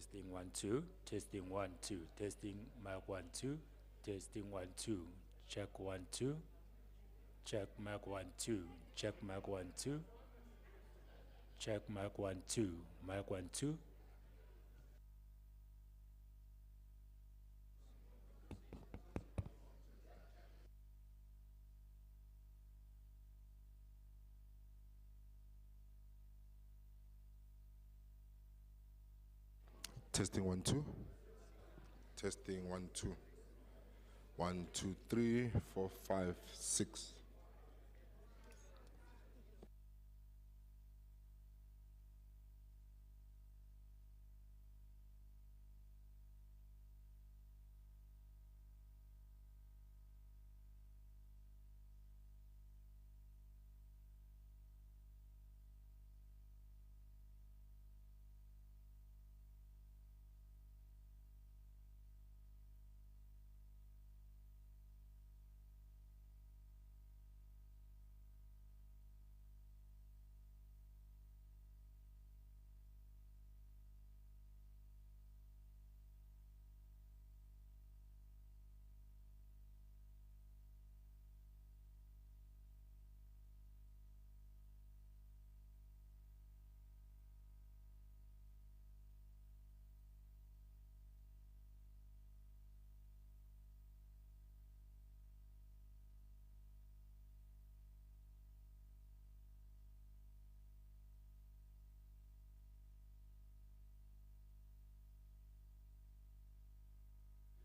Testing 1 2. Testing 1 2. Testing mic 1 2. Testing 1 2. Check 1 2. Check mic 1 2. Check mic 1 2. Check mic 1 2. Mic 1 2. Testing 1 2. Testing 1 2. 1 2 3 4 5 6.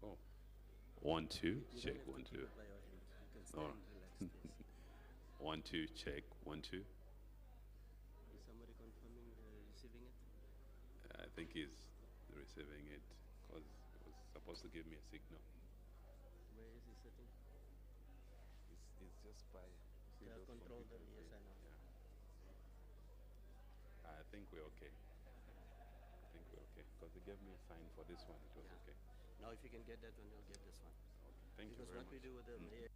Oh, 1 2. Check 1 2. Oh. 1 2. Check 1 2. Is somebody confirming receiving it? I think he's receiving it because he was supposed to give me a signal. Where is he sitting? It's just by. You have control them, yes, I know. Yeah. I think we're okay. I think we're okay because they gave me a sign for this one. It was Yeah. okay. Now if you can get that one, you'll get this one. Okay. Thank you Because very what much. we do with the mayor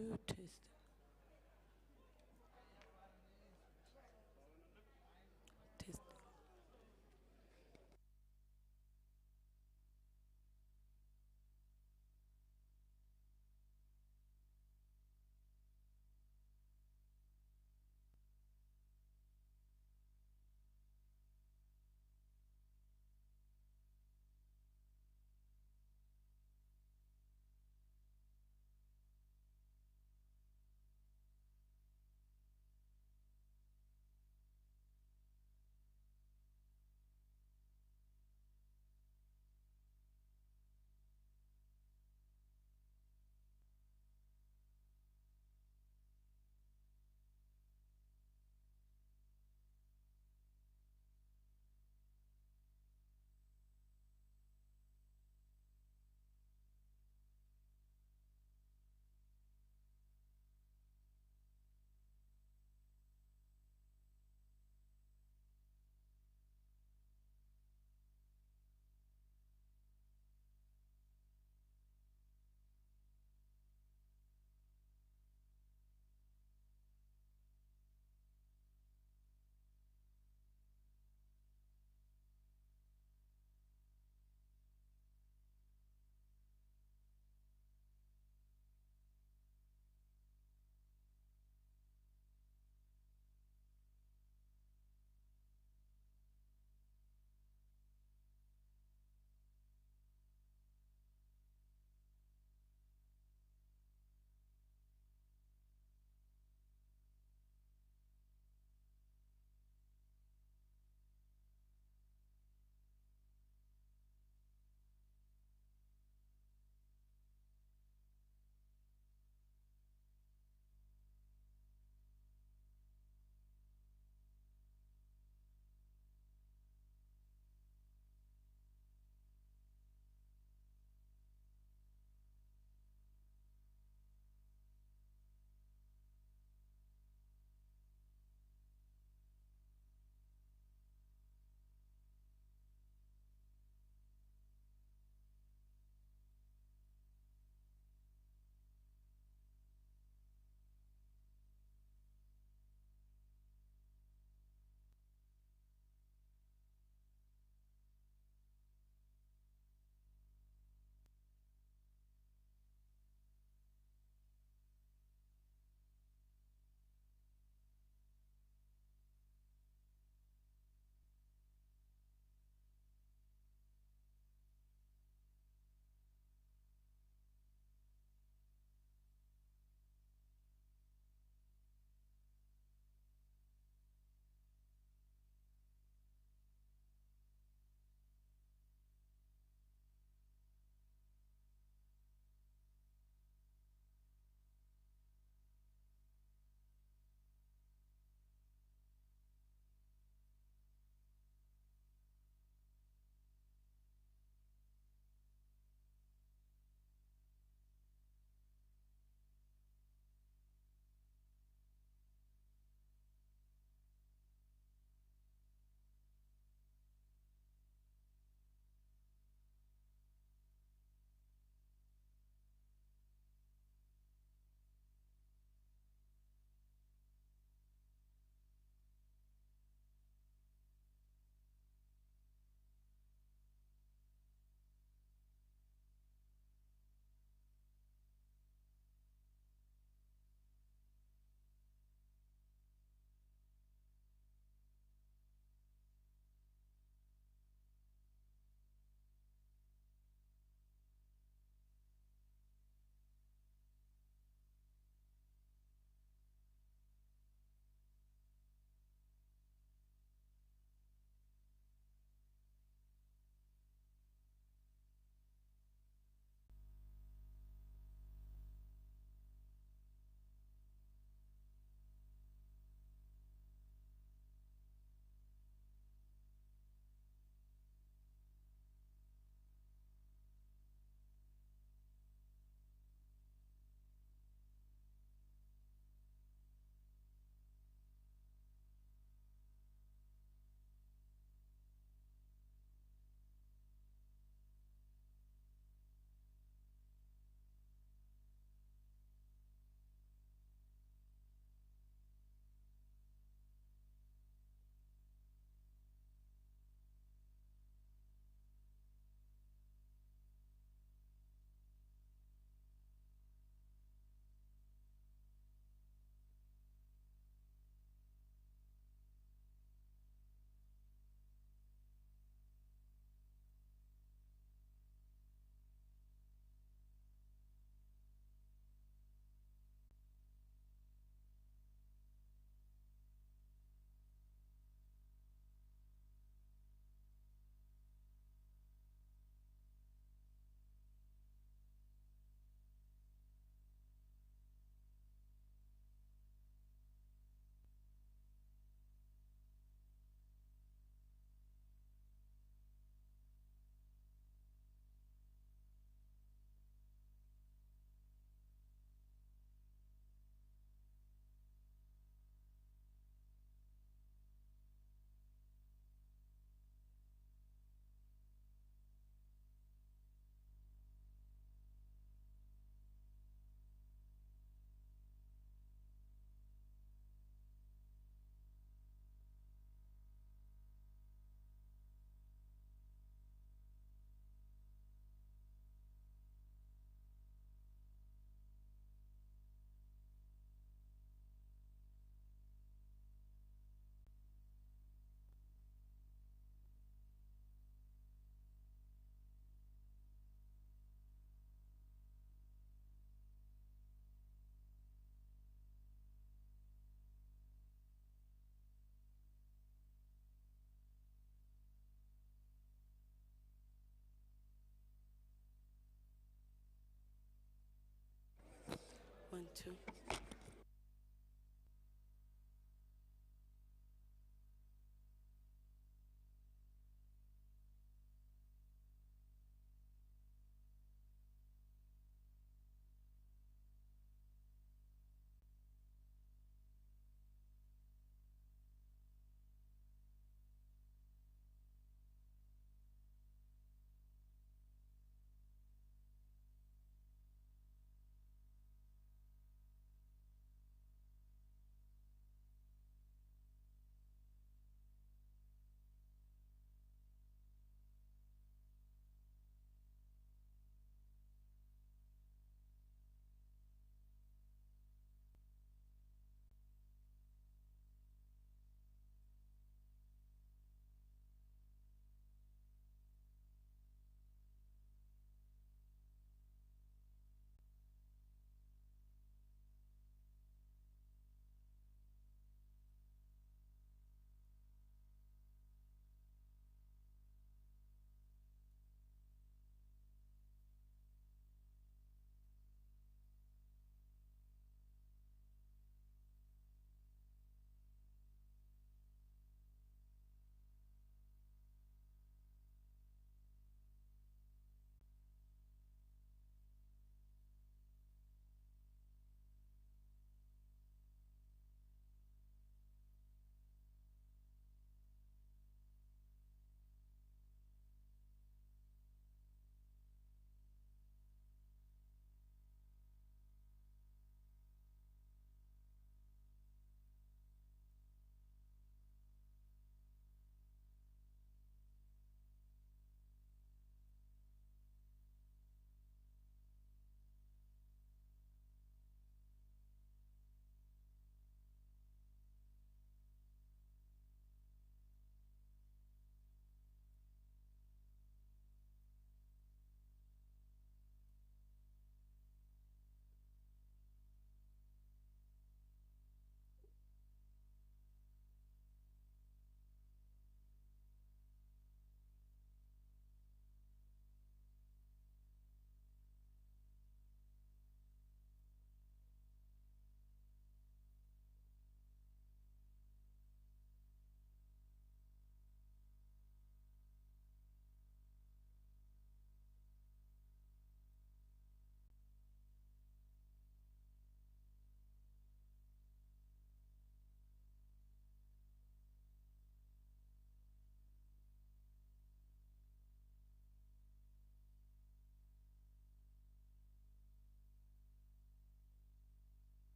two, test. Test. 2.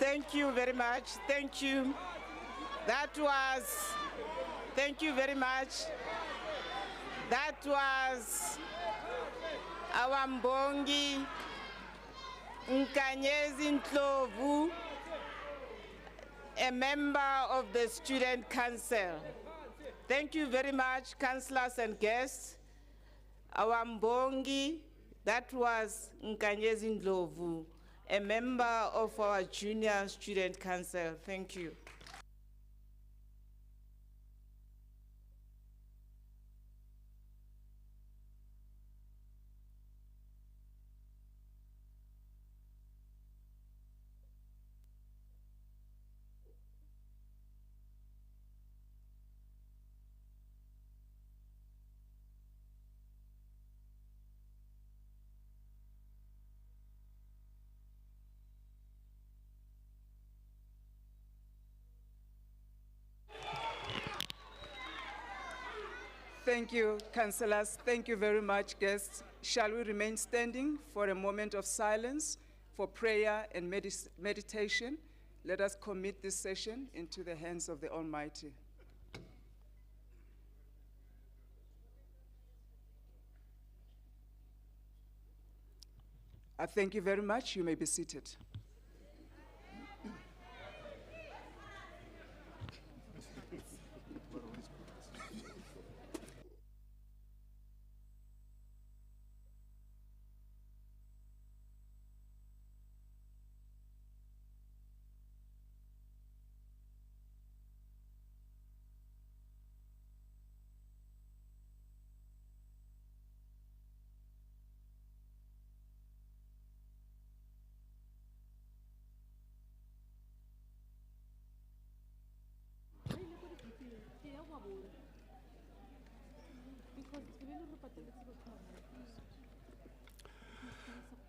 Thank you very much. Thank you. Thank you very much. That was our Mbongi Nkanyezi Ndlovu, a member of the Student Council. Thank you very much, councillors and guests. Our Mbongi, that was Nkanyezi Ndlovu, a member of our Junior Student Council. Thank you. Thank you, councillors. Thank you very much, guests. Shall we remain standing for a moment of silence for prayer and meditation? Let us commit this session into the hands of the Almighty. I thank you very much. You may be seated.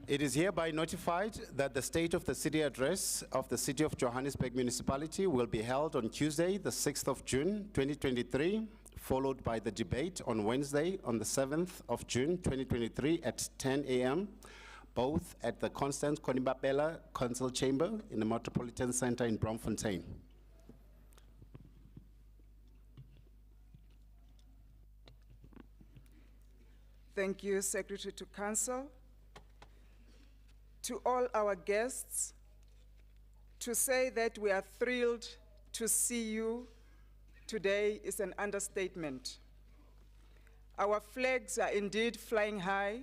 It is hereby notified that the State of the City address of the City of Johannesburg Municipality will be held on Tuesday, the 6th of June, 2023, followed by the debate on Wednesday, on the 7th of June, 2023, at 10 a.m., both at the Constance Konibapela Council Chamber in the Metropolitan Center in Bloemfontein. Thank you, Secretary to Council. To all our guests, to say that we are thrilled to see you today is an understatement. Our flags are indeed flying high.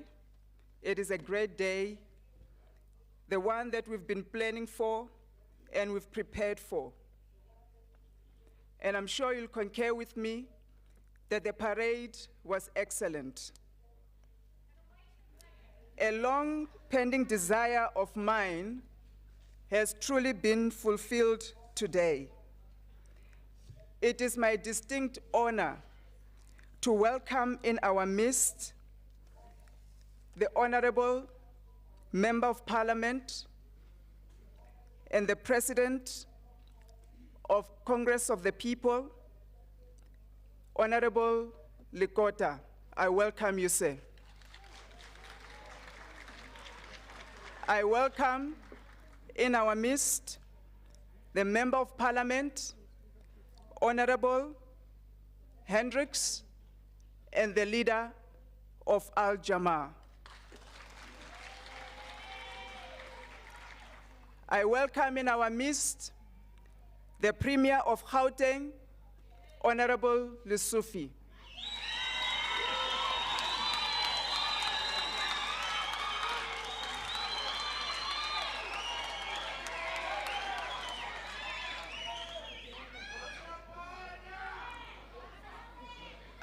It is a great day, the one that we've been planning for and we've prepared for. And I'm sure you'll concur with me that the parade was excellent. A long pending desire of mine has truly been fulfilled today. It is my distinct honor to welcome in our midst the Honorable Member of Parliament and the President of Congress of the People, Honorable Likota. I welcome you, sir. I welcome in our midst the Member of Parliament, Honorable Hendricks, and the leader of Al Jamaa. I welcome in our midst the Premier of Gauteng, Honorable Lesufi.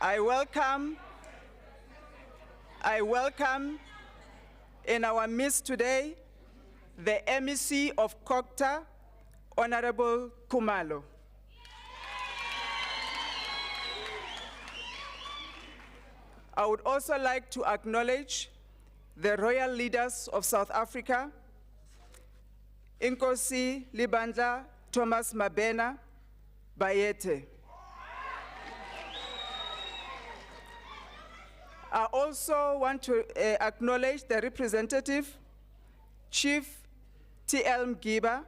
I welcome in our midst today the MEC of Cocta, Honorable Kumalo. I would also like to acknowledge the royal leaders of South Africa, Inkosi Libandla Thomas Mabena Bayete. I also want to acknowledge the representative, Chief T.L. Mgiba.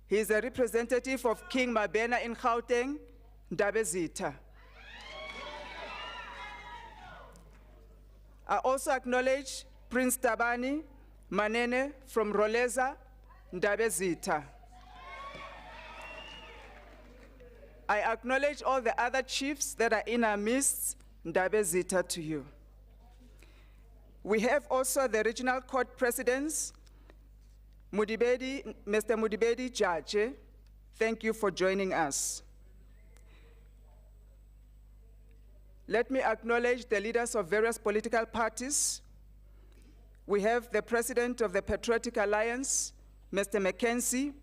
He is a representative of King Mabena in Gauteng, Ndabezitha. I also acknowledge Prince Tabani Manene from Roleza, Ndabezitha. I acknowledge all the other chiefs that are in our midst, Ndabezitha to you. We have also the regional court presidents, Mr. Mudibedi Jaje. Thank you for joining us. Let me acknowledge the leaders of various political parties. We have the president of the Patriotic Alliance, Mr. Mackenzie.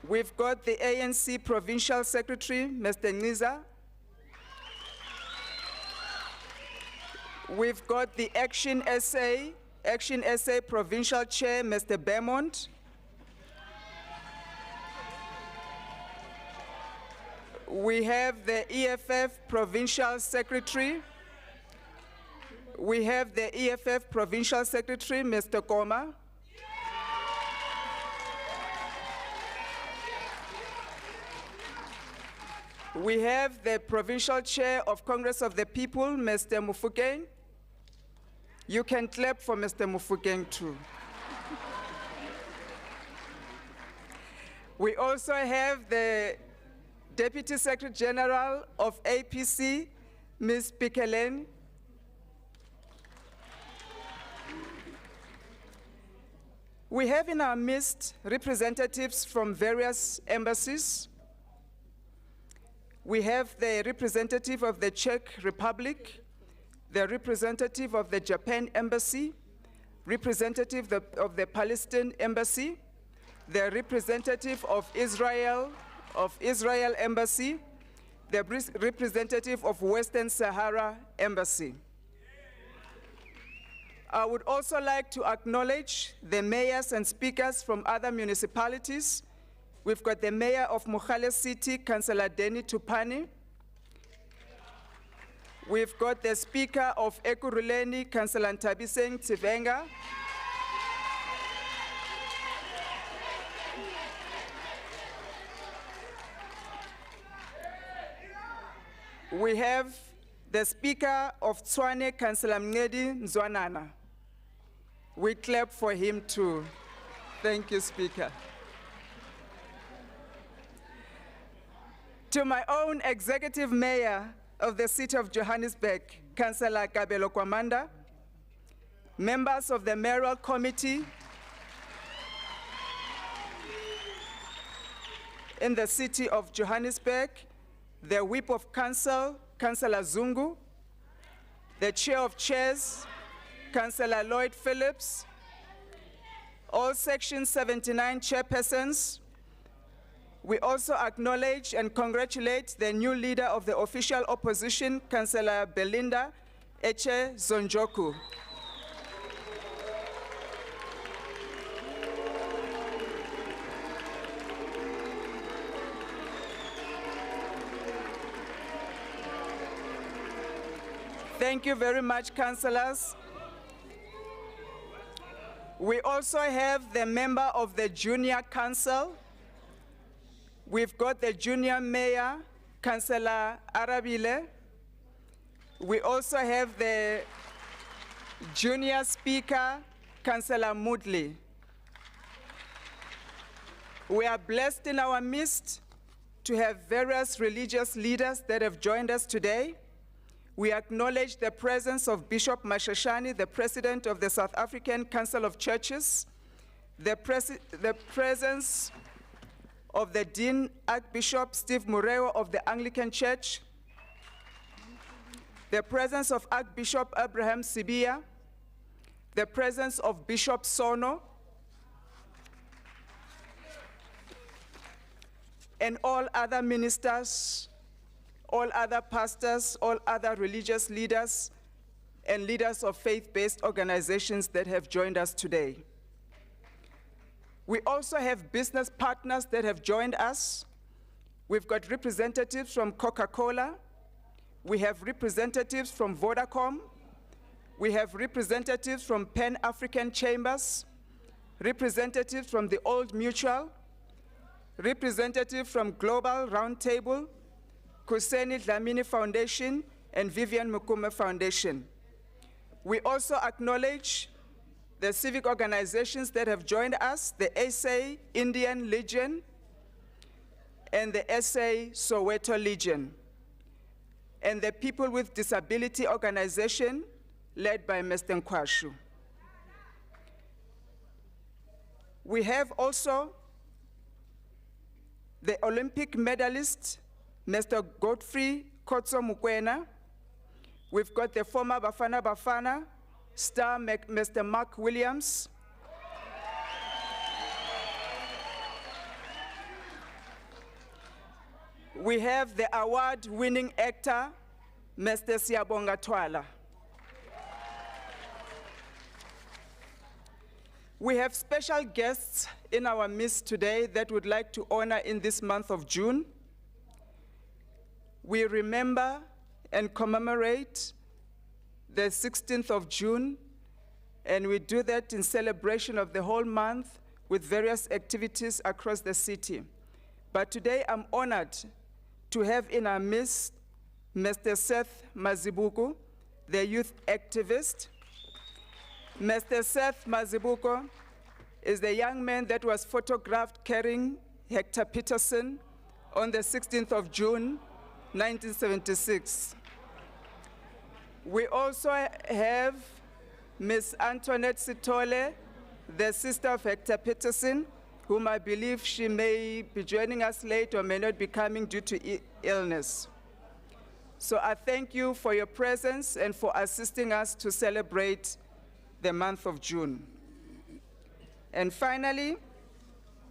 We've got the ANC provincial secretary, Mr. Niza. We've got the Action SA provincial chair, Mr. Beaumont. We have the EFF provincial secretary. We have the EFF provincial secretary, Mr. Koma. We have the provincial chair of Congress of the People, Mr. Mufokeng. You can clap for Mr. Mufokeng too. We also have the Deputy Secretary General of APC, Ms. Pikelen. We have in our midst representatives from various embassies. We have the representative of the Czech Republic, the representative of the Japan Embassy, representative of the Palestine Embassy, the representative of Israel of Israel Embassy, the representative of Western Sahara Embassy. I would also like to acknowledge the mayors and speakers from other municipalities. We've got the mayor of Mogale City, Councillor Denny Tupani. We've got the speaker of Ekurhuleni, Councillor Ntabiseng Tivenga. We have the speaker of Tshwane, Councillor Mngedi Nzwanana. We clap for him too. Thank you, Speaker. To my own executive mayor of the city of Johannesburg, Cllr Kabelo Gwamanda, members of the mayoral committee in the city of Johannesburg, the whip of council, Councillor Zungu, the chair of chairs, Councillor Lloyd Phillips, all Section 79 chairpersons. We also acknowledge and congratulate the new leader of the official opposition, Councillor Belinda Eche Zonjoku. Thank you very much, councillors. We also have the member of the junior council. We've got the junior mayor, Councillor Arabile. We also have the junior speaker, Councillor Moodley. We are blessed in our midst to have various religious leaders that have joined us today. We acknowledge the presence of Bishop Mashashani, the president of the South African Council of Churches, the presence of the Dean Archbishop Steve Mureo of the Anglican Church, the presence of Archbishop Abraham Sibia, the presence of Bishop Sono, and all other ministers, all other pastors, all other religious leaders, and leaders of faith-based organizations that have joined us today. We also have business partners that have joined us. We've got representatives from Coca-Cola. We have representatives from Vodacom. We have representatives from Pan-African Chambers, representatives from the Old Mutual, representatives from Global Roundtable, Kuseni Dlamini Foundation, and Vivian Mukume Foundation. We also acknowledge the civic organizations that have joined us, the SA Indian Legion and the SA Soweto Legion, and the People with Disability Organization led by Mr. Nkwashu. We have also the Olympic medalist, Mr. Godfrey Kotso Mukwena. We've got the former Bafana Bafana star, Mr. Mark Williams. We have the award-winning actor, Mr. Siyabonga Twala. We have special guests in our midst today that would like to honor in this month of June. We remember and commemorate the 16th of June, and we do that in celebration of the whole month with various activities across the city. But today I'm honored to have in our midst Mr. Seth Mazibuko, the youth activist. Mr. Seth Mazibuko is the young man that was photographed carrying Hector Peterson on the 16th of June, 1976. We also have Ms. Antoinette Sitole, the sister of Hector Peterson, whom I believe she may be joining us late or may not be coming due to illness. So I thank you for your presence and for assisting us to celebrate the month of June. And finally,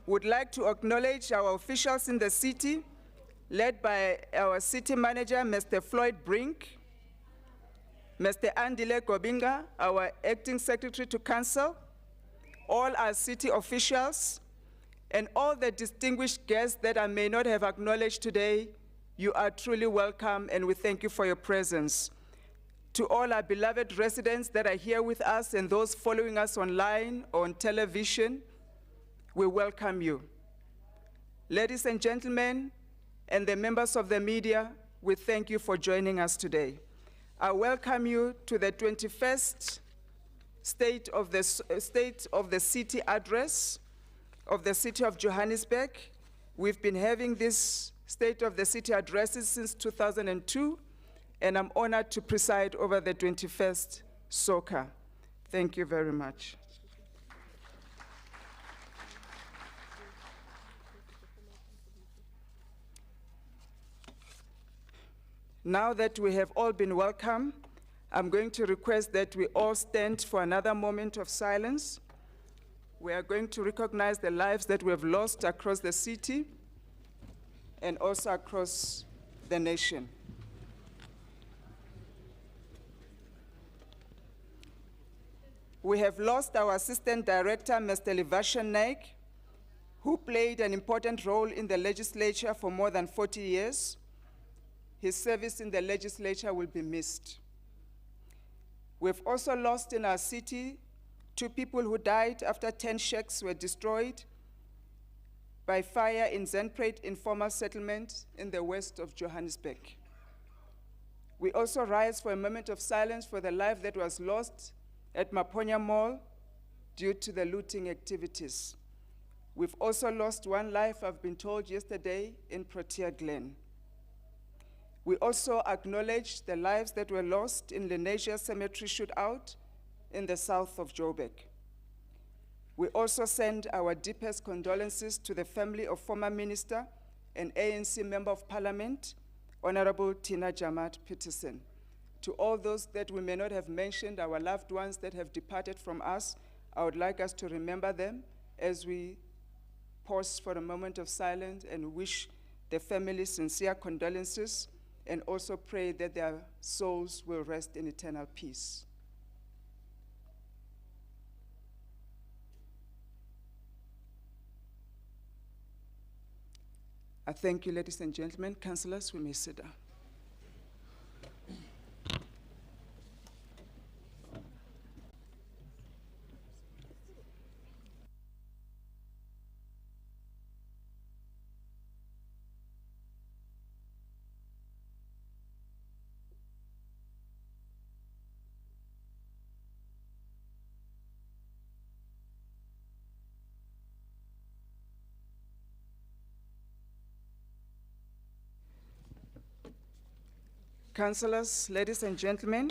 Would like to acknowledge our officials in the city, led by our city manager, Mr. Floyd Brink, Mr. Andile Gobinga, our acting secretary to council, all our city officials, and all the distinguished guests that I may not have acknowledged today. You are truly welcome, and we thank you for your presence. To all our beloved residents that are here with us and those following us online or on television, we welcome you. Ladies and gentlemen, and the members of the media, we thank you for joining us today. I welcome you to the 21st State of the City address of the City of Johannesburg. We've been having this State of the City addresses since 2002, and I'm honored to preside over the 21st SOCA. Thank you very much. Now that we have all been welcome, I'm going to request that we all stand for another moment of silence. We are going to recognize the lives that we have lost across the city and also across the nation. We have lost our Assistant Director, Mr. Livashan Naik, who played an important role in the legislature for more than 40 years. His service in the legislature will be missed. We've also lost in our city 2 people who died after 10 shacks were destroyed by fire in Zenpret informal settlement in the west of Johannesburg. We also rise for a moment of silence for the life that was lost at Maponya Mall due to the looting activities. We've also lost 1 life, I've been told yesterday, in Protea Glen. We also acknowledge the lives that were lost in Lenasia Cemetery shootout in the south of Joburg. We also send our deepest condolences to the family of former minister and ANC Member of Parliament, Honorable Tina Jamat Peterson. To all those that we may not have mentioned, our loved ones that have departed from us, I would like us to remember them as we pause for a moment of silence and wish the family sincere condolences, and also pray that their souls will rest in eternal peace. I thank you, ladies and gentlemen. Councillors, we may sit down. Councillors, ladies and gentlemen,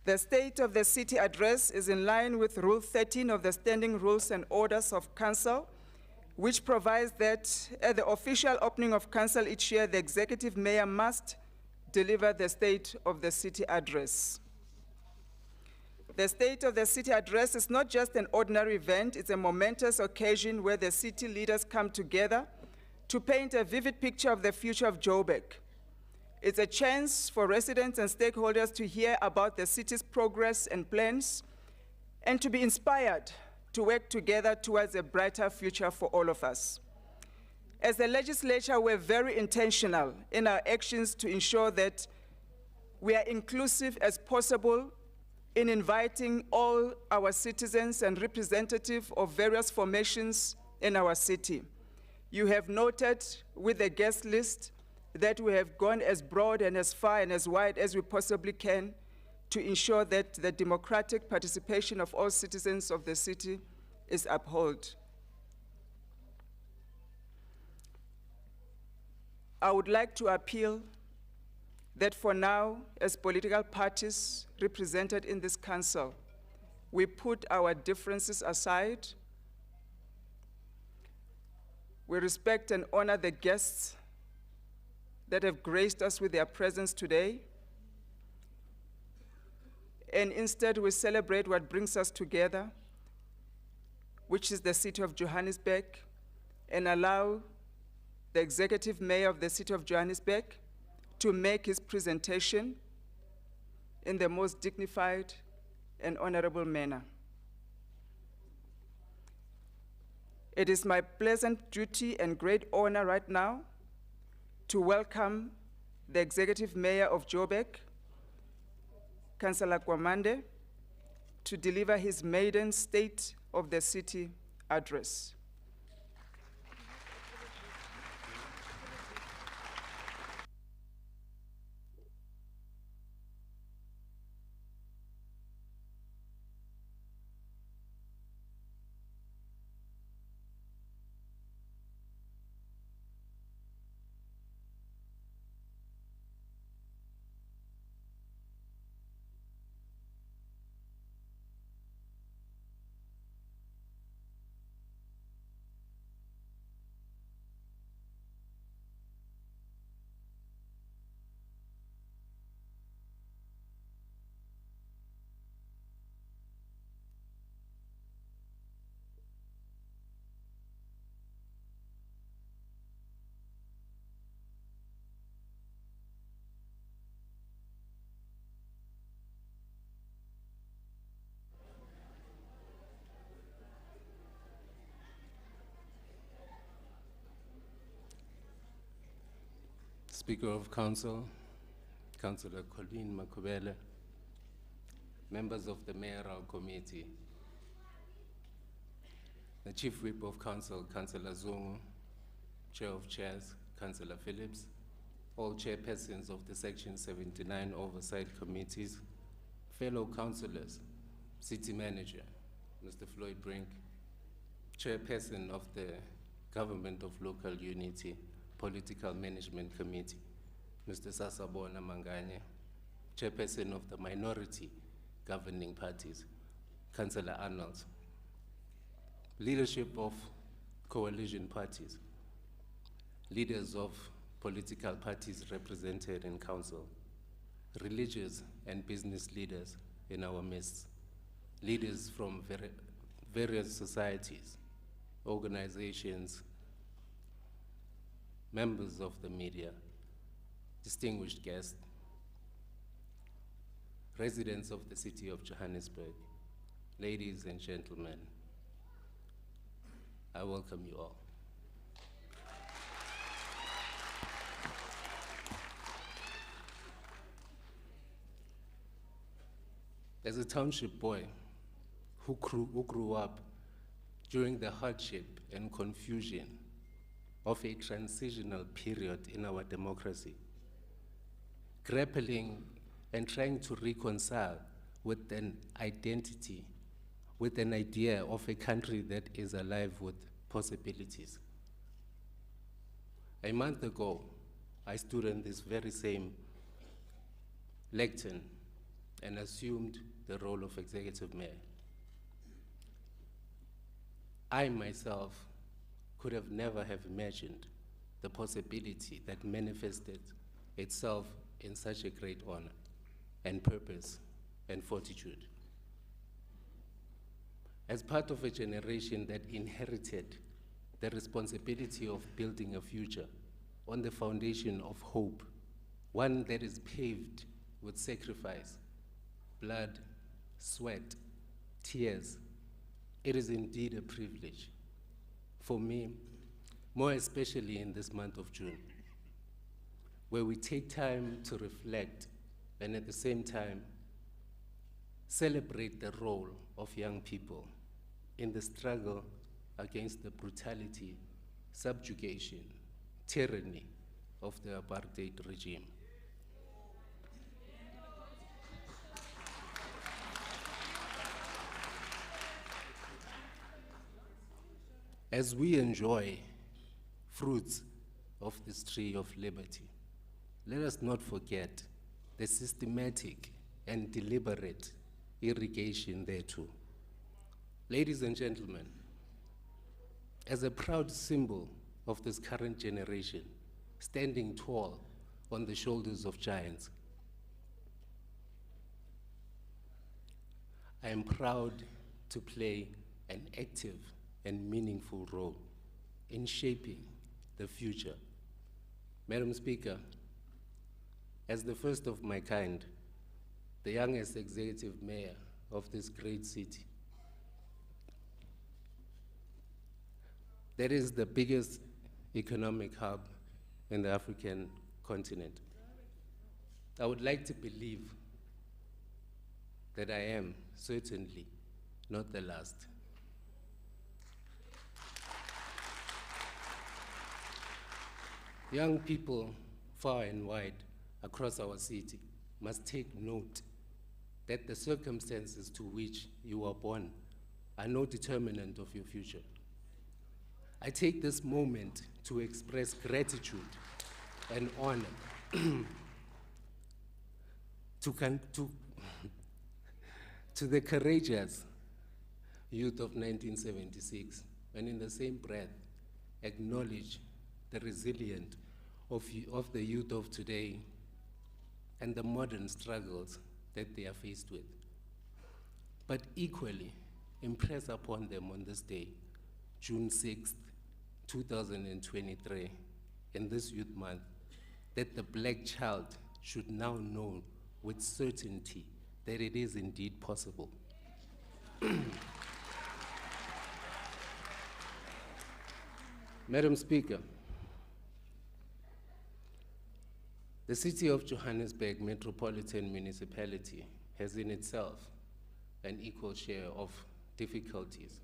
the State of the City address is in line with Rule 13 of the Standing Rules and Orders of Council, which provides that at the official opening of Council each year, the Executive Mayor must deliver the State of the City address. The State of the City address is not just an ordinary event, it's a momentous occasion where the city leaders come together to paint a vivid picture of the future of Joburg. It's a chance for residents and stakeholders to hear about the city's progress and plans and to be inspired to work together towards a brighter future for all of us. As a legislature, we're very intentional in our actions to ensure that we are inclusive as possible in inviting all our citizens and representatives of various formations in our city. You have noted with the guest list that we have gone as broad and as far and as wide as we possibly can to ensure that the democratic participation of all citizens of the city is upheld. I would like to appeal that for now, as political parties represented in this council, we put our differences aside. We respect and honor the guests that have graced us with their presence today. And instead, we celebrate what brings us together, which is the city of Johannesburg and allow the Executive Mayor of the City of Johannesburg to make his presentation in the most dignified and honorable manner. It is my pleasant duty and great honor right now to welcome the Executive Mayor of Joburg, Cllr Gwamanda, to deliver his maiden State of the City address. Speaker of Council, Councillor Colleen Makubele, members of the Mayoral Committee, the Chief Whip of Council, Councillor Zungu, Chair of Chairs, Councillor Phillips, all chairpersons of the Section 79 Oversight Committees, fellow councillors, City Manager, Mr. Floyd Brink, Chairperson of the Government of Local Unity Political Management Committee, Mr. Sasabona Manganye, Chairperson of the Minority Governing Parties, Councillor Arnold, leadership of coalition parties, leaders of political parties represented in council, religious and business leaders in our midst, leaders from various societies, organizations, members of the media, distinguished guests, residents of the city of Johannesburg, ladies and gentlemen, I welcome you all. As a township boy who grew up during the hardship and confusion of a transitional period in our democracy, grappling and trying to reconcile with an identity, with an idea of a country that is alive with possibilities. A month ago, I stood on this very same lectern and assumed the role of executive mayor. I myself could have never have imagined the possibility that manifested itself in such a great honor and purpose and fortitude. As part of a generation that inherited the responsibility of building a future on the foundation of hope, one that is paved with sacrifice, blood, sweat, tears, it is indeed a privilege for me, more especially in this month of June, where we take time to reflect and at the same time celebrate the role of young people in the struggle against the brutality, subjugation, tyranny of the apartheid regime. As we enjoy fruits of this tree of liberty, let us not forget the systematic and deliberate irrigation thereto. Ladies and gentlemen, as a proud symbol of this current generation, standing tall on the shoulders of giants, I am proud to play an active and meaningful role in shaping the future. Madam Speaker, as the first of my kind, the youngest executive mayor of this great city, that is the biggest economic hub in the African continent, I would like to believe that I am certainly not the last. Young people far and wide across our city must take note that the circumstances to which you were born are no determinant of your future. I take this moment to express gratitude and honor to the courageous youth of 1976, and in the same breath, acknowledge the resilience of the youth of today and the modern struggles that they are faced with. But equally, impress upon them on this day, June 6th, 2023, in this Youth Month, that the black child should now know with certainty that it is indeed possible. Madam Speaker, the City of Johannesburg Metropolitan Municipality has in itself an equal share of difficulties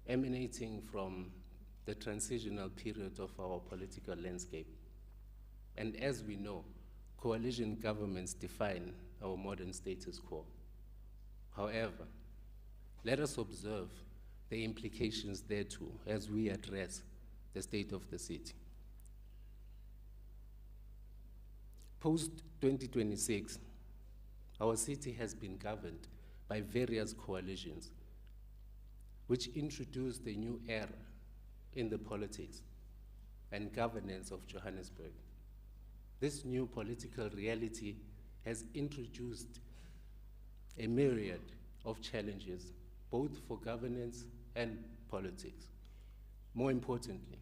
emanating from the transitional period of our political landscape. And as we know, coalition governments define our modern status quo. However, let us observe the implications thereto as we address the state of the city. Post-2026, our city has been governed by various coalitions, which introduced a new era in the politics and governance of Johannesburg. This new political reality has introduced a myriad of challenges, both for governance and politics. More importantly,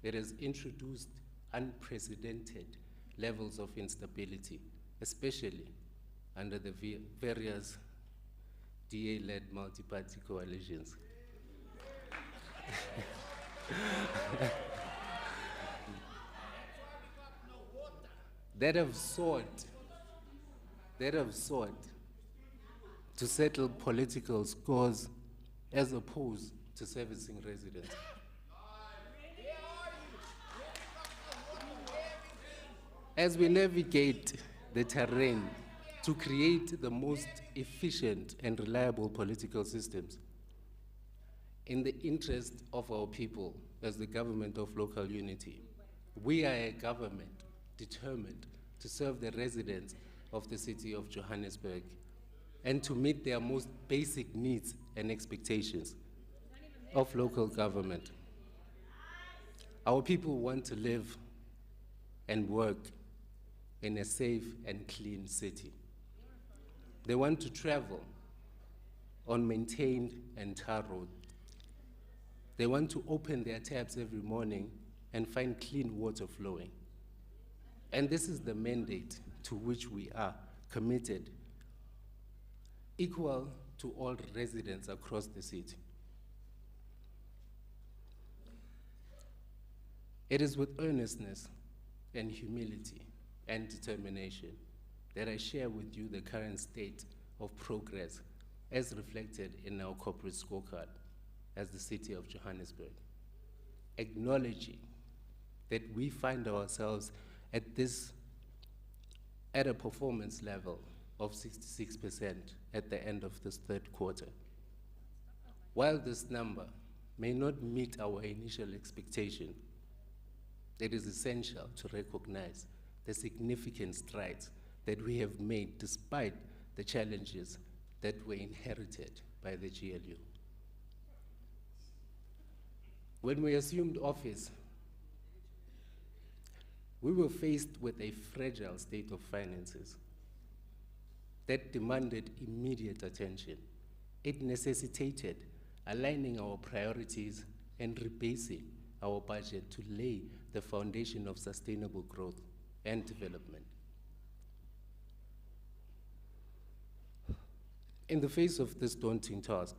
it has introduced unprecedented levels of instability, especially under the various DA-led multi-party coalitions. that have sought to settle political scores as opposed to servicing residents. As we navigate the terrain to create the most efficient and reliable political systems, in the interest of our people as the government of local unity, we are a government determined to serve the residents of the city of Johannesburg and to meet their most basic needs and expectations of local government. Our people want to live and work in a safe and clean city. They want to travel on maintained and tar roads. They want to open their taps every morning and find clean water flowing. And this is the mandate to which we are committed, equal to all residents across the city. It is with earnestness and humility and determination that I share with you the current state of progress as reflected in our corporate scorecard as the city of Johannesburg, acknowledging that we find ourselves at a performance level of 66% at the end of this third quarter. While this number may not meet our initial expectation, it is essential to recognize the significant strides that we have made despite the challenges that were inherited by the GLU. When we assumed office, we were faced with a fragile state of finances that demanded immediate attention. It necessitated aligning our priorities and rebasing our budget to lay the foundation of sustainable growth and development. In the face of this daunting task,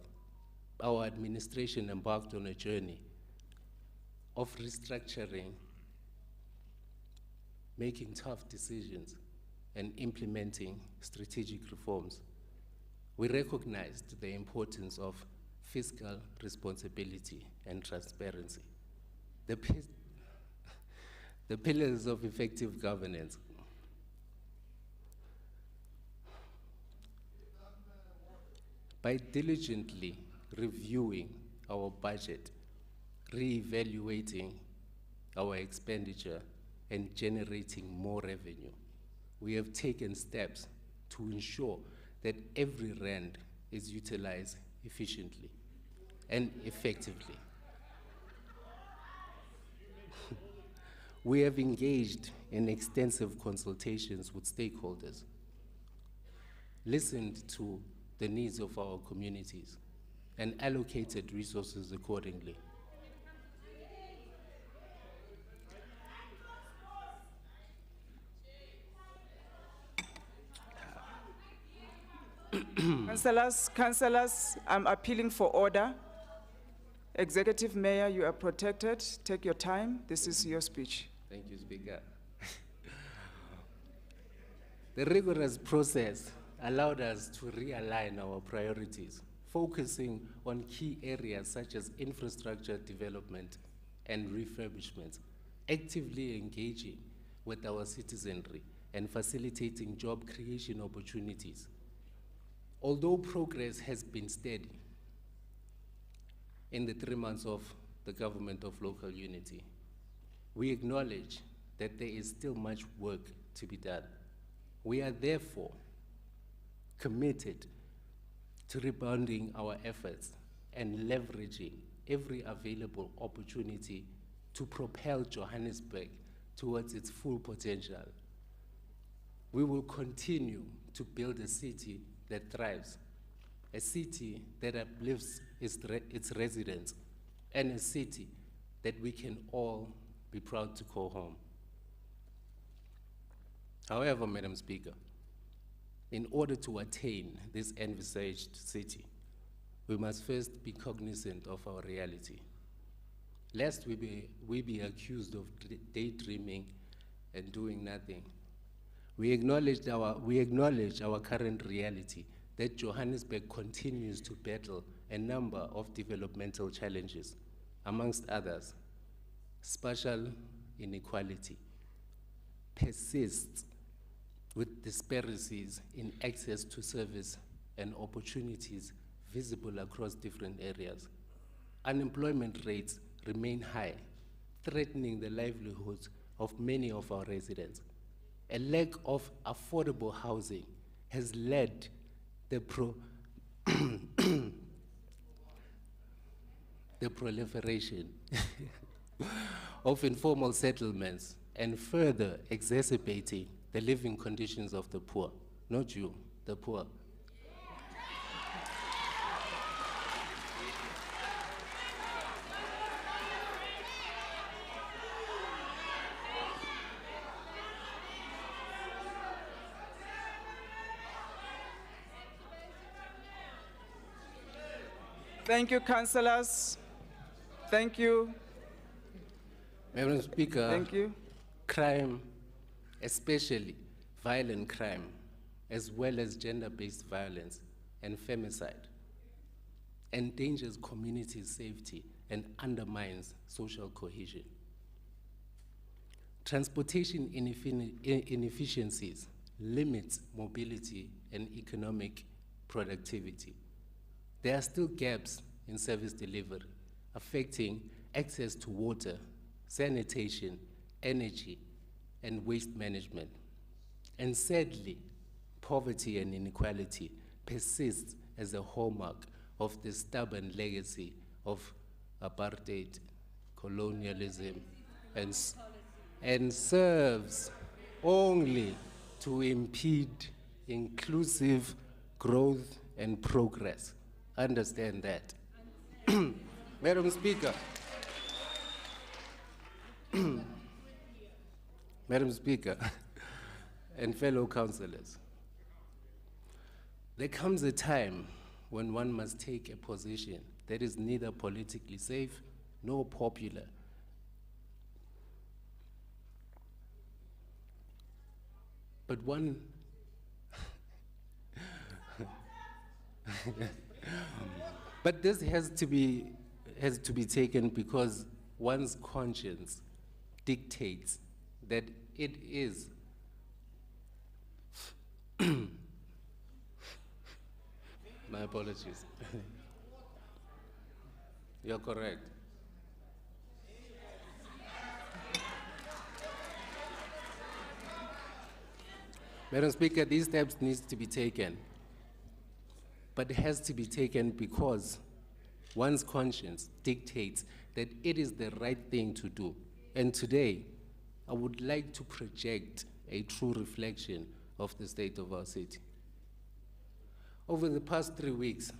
our administration embarked on a journey of restructuring, making tough decisions, and implementing strategic reforms. We recognized the importance of fiscal responsibility and transparency, the pillars of effective governance. By diligently reviewing our budget, re-evaluating our expenditure, and generating more revenue, we have taken steps to ensure that every rand is utilized efficiently and effectively. We have engaged in extensive consultations with stakeholders, listened to the needs of our communities, and allocated resources accordingly. Councillors, I'm appealing for order. Executive Mayor, you are protected. Take your time. This is your speech. Thank you, Speaker. The rigorous process allowed us to realign our priorities, focusing on key areas such as infrastructure development and refurbishment, actively engaging with our citizenry and facilitating job creation opportunities. Although progress has been steady in the 3 months of the government of local unity, we acknowledge that there is still much work to be done. We are therefore committed to rebounding our efforts and leveraging every available opportunity to propel Johannesburg towards its full potential. We will continue to build a city that thrives, a city that uplifts its residents, and a city that we can all be proud to call home. However, Madam Speaker, in order to attain this envisaged city, we must first be cognizant of our reality, lest we be accused of daydreaming and doing nothing. We acknowledge our current reality, that Johannesburg continues to battle a number of developmental challenges, amongst others. Spatial inequality persists with disparities in access to service and opportunities visible across different areas. Unemployment rates remain high, threatening the livelihoods of many of our residents. A lack of affordable housing has led the proliferation of informal settlements and further exacerbating the living conditions of the poor. Not you, the poor. Thank you, councillors. Thank you. Madam Speaker, Thank you. crime, especially violent crime, as well as gender-based violence and femicide, endangers community safety and undermines social cohesion. Transportation inefficiencies limit mobility and economic productivity. There are still gaps in service delivery, affecting access to water, sanitation, energy, and waste management. And sadly, poverty and inequality persist as a hallmark of the stubborn legacy of apartheid, colonialism, and serves only to impede inclusive growth and progress. Understand that. Madam Speaker, Madam Speaker and fellow councillors, there comes a time when one must take a position that is neither politically safe nor popular. But one but this has to be taken because one's conscience dictates that it is my apologies. You're correct. Madam Speaker, these steps need to be taken, but it has to be taken because one's conscience dictates that it is the right thing to do. And today, I would like to project a true reflection of the state of our city. Over the past 3 weeks,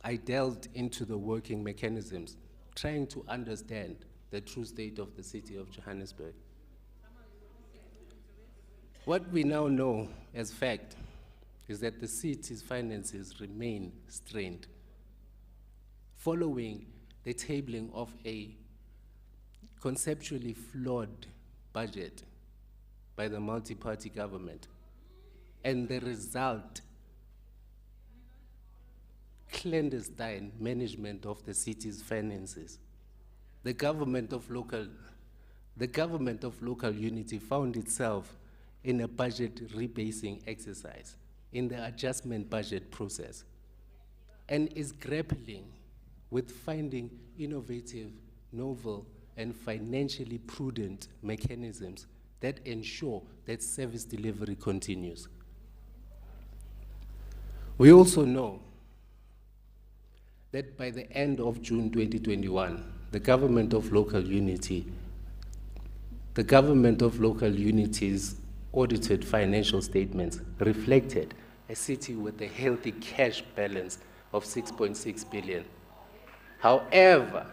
I delved into the working mechanisms, trying to understand the true state of the city of Johannesburg. What we now know as fact is that the city's finances remain strained, following the tabling of a conceptually flawed budget by the multi-party government, and the result, clandestine management of the city's finances. The government of local unity found itself in a budget rebasing exercise in the adjustment budget process, and is grappling with finding innovative, novel, and financially prudent mechanisms that ensure that service delivery continues. We also know that by the end of June 2021, the government of local unity's audited financial statements reflected a city with a healthy cash balance of 6.6 billion. However,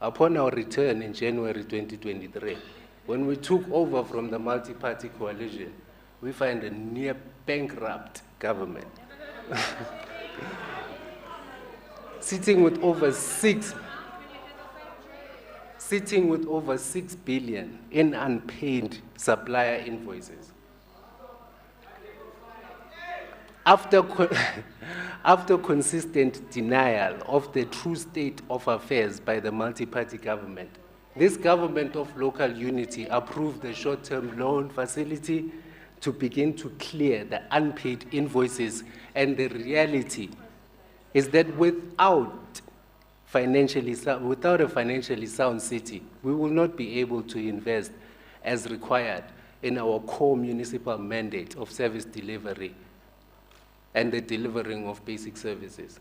upon our return in January 2023, when we took over from the multi-party coalition, we find a near bankrupt government. sitting with over 6 billion in unpaid supplier invoices. After consistent denial of the true state of affairs by the multi-party government, this government of local unity approved the short-term loan facility to begin to clear the unpaid invoices, and the reality is that without a financially sound city, we will not be able to invest as required in our core municipal mandate of service delivery and the delivering of basic services.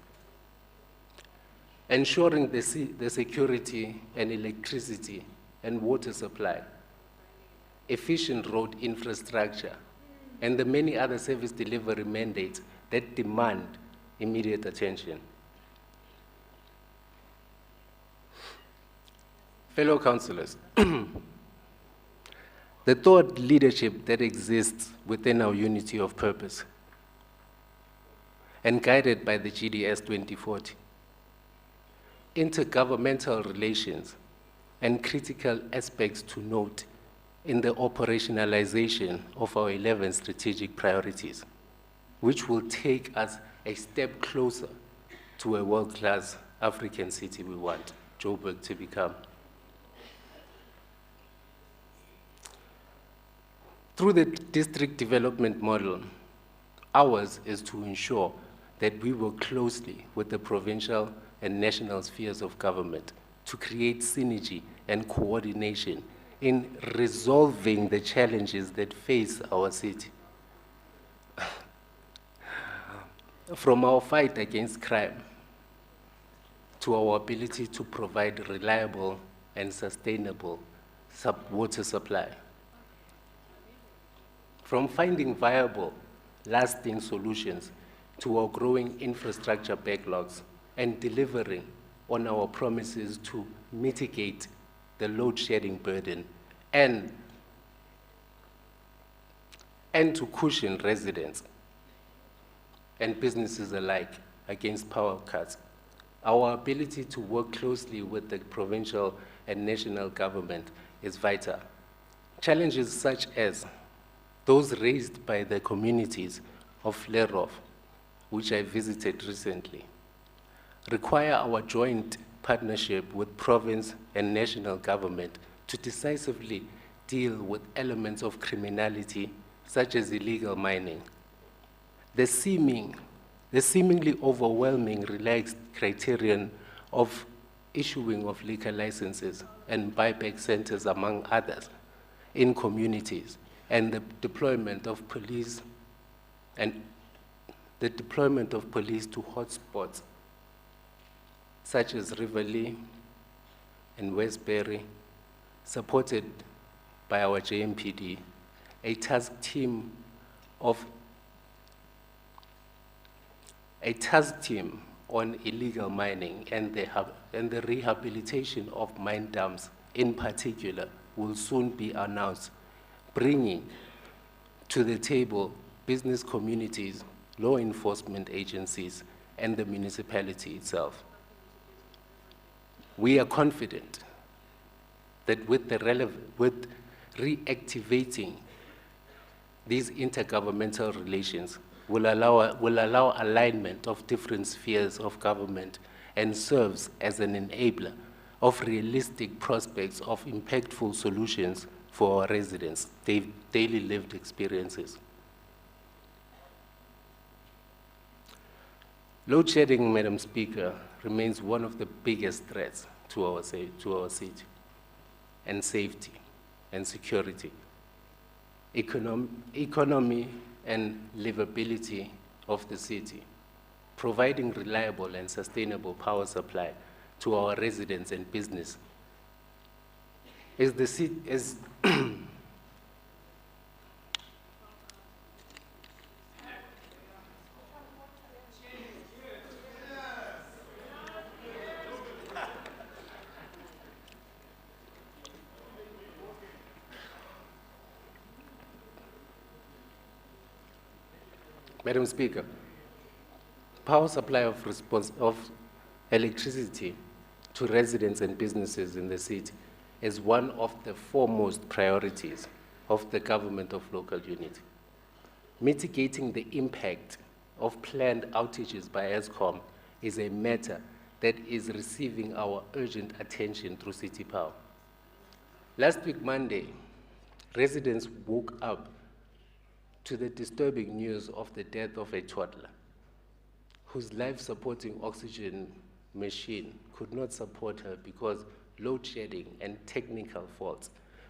Ensuring the security and electricity and water supply, efficient road infrastructure, and the many other service delivery mandates that demand immediate attention. Fellow councillors, the thought leadership that exists within our unity of purpose and guided by the GDS 2040, intergovernmental relations, and critical aspects to note in the operationalization of our 11 strategic priorities, which will take us a step closer to a world-class African city we want Joburg to become. Through the district development model, ours is to ensure that we work closely with the provincial and national spheres of government to create synergy and coordination in resolving the challenges that face our city. From our fight against crime to our ability to provide reliable and sustainable water supply. From finding viable, lasting solutions to our growing infrastructure backlogs and delivering on our promises to mitigate the load shedding burden and to cushion residents and businesses alike against power cuts. Our ability to work closely with the provincial and national government is vital. Challenges such as those raised by the communities of Cllr, which I visited recently, require our joint partnership with province and national government to decisively deal with elements of criminality such as illegal mining. The seemingly overwhelming relaxed criterion of issuing of liquor licenses and buyback centers, among others, in communities, and the deployment of police to hotspots such as Riverlea and Westbury, supported by our JMPD, a task team on illegal mining and the rehabilitation of mine dumps in particular will soon be announced, bringing to the table business communities, law enforcement agencies, and the municipality itself. We are confident that with reactivating these intergovernmental relations will allow alignment of different spheres of government and serves as an enabler of realistic prospects of impactful solutions for our residents' daily lived experiences. Load shedding, Madam Speaker, remains one of the biggest threats to our city and safety and security, economy and livability of the city, providing reliable and sustainable power supply to our residents and business. Madam Speaker, power supply of electricity to residents and businesses in the city is one of the foremost priorities of the government of local unity. Mitigating the impact of planned outages by Eskom is a matter that is receiving our urgent attention through City Power. Last week, Monday, residents woke up to the disturbing news of the death of a toddler whose life-supporting oxygen machine could not support her because load shedding and technical faults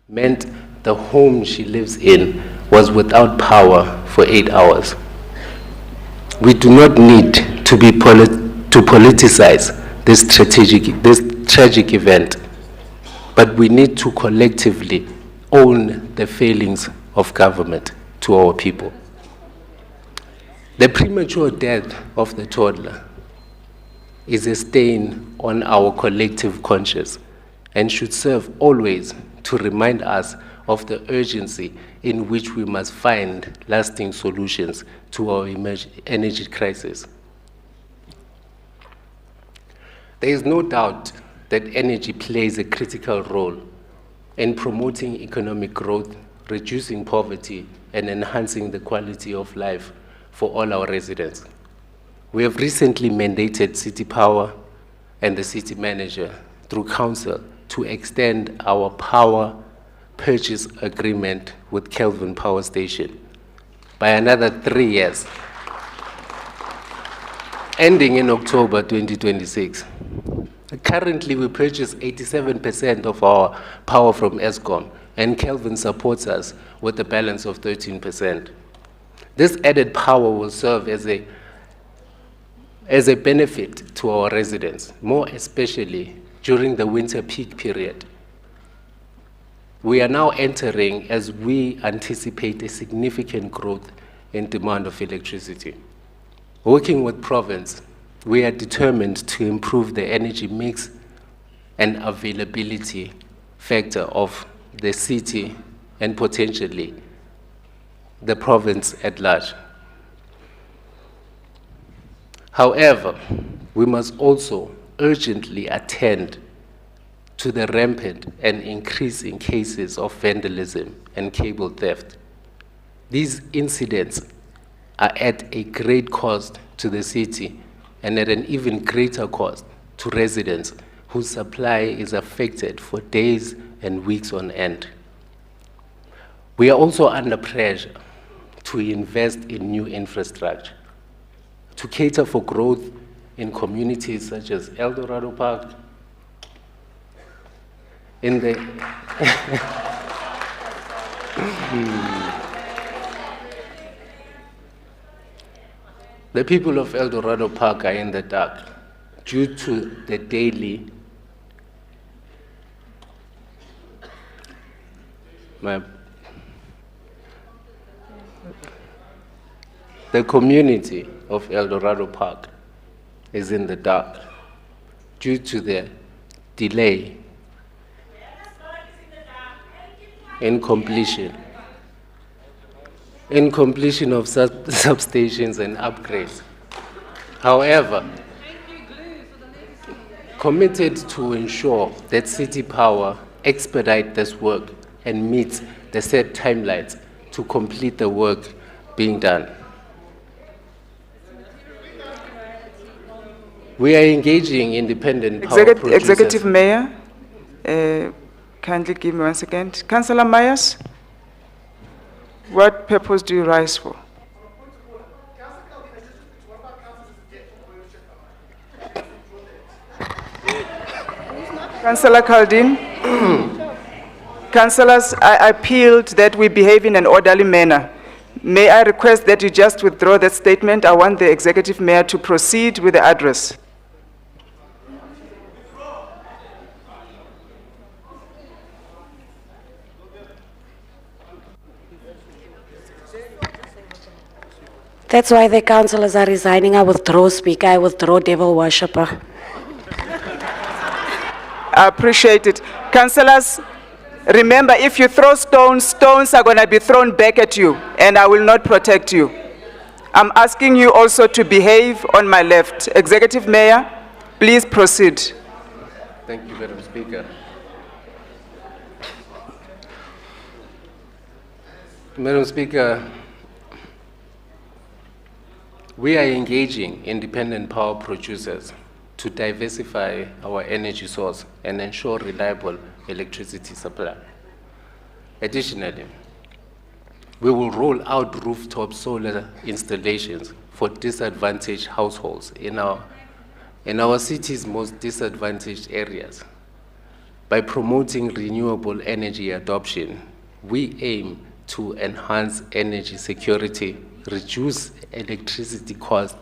meant the home she lives in was without power for 8 hours. We do not need to politicize this tragic event, but we need to collectively own the failings of government to our people. The premature death of the toddler is a stain on our collective conscience and should serve always to remind us of the urgency in which we must find lasting solutions to our energy crisis. There is no doubt that energy plays a critical role in promoting economic growth, reducing poverty, and enhancing the quality of life for all our residents. We have recently mandated City Power and the City Manager through Council to extend our power purchase agreement with Kelvin Power Station by another 3 years, ending in October 2026. Currently, we purchase 87% of our power from Eskom, and Kelvin supports us with a balance of 13%. This added power will serve as a benefit to our residents, more especially during the winter peak period. We are now entering as we anticipate a significant growth in demand of electricity. Working with province, we are determined to improve the energy mix and availability factor of the city and potentially the province at large. However, we must also urgently attend to the rampant and increasing cases of vandalism and cable theft. These incidents are at a great cost to the city and at an even greater cost to residents whose supply is affected for days and weeks on end. We are also under pressure to invest in new infrastructure, to cater for growth in communities such as El Dorado Park, in the the people of El Dorado Park are in the dark due to the daily the community of El Dorado Park is in the dark due to the delay in completion of substations and upgrades. However, committed to ensure that City Power expedite this work and meet the set timelines to complete the work being done. We are engaging independent power producers. Executive Mayor, kindly give me 1 second. Councillor Myers, what purpose do you rise for? Councillor Kaldin. Councillors, I appealed that we behave in an orderly manner. May I request that you just withdraw that statement? I want the Executive Mayor to proceed with the address. That's why the councillors are resigning. I withdraw Speaker, I withdraw devil worshipper. I appreciate it. Councillors, remember, if you throw stones, stones are going to be thrown back at you, and I will not protect you. I'm asking you also to behave on my left. Executive Mayor, please proceed. Thank you, Madam Speaker. Madam Speaker, we are engaging independent power producers to diversify our energy source and ensure reliable electricity supply. Additionally, we will roll out rooftop solar installations for disadvantaged households in our city's most disadvantaged areas. By promoting renewable energy adoption, we aim to enhance energy security, reduce electricity costs,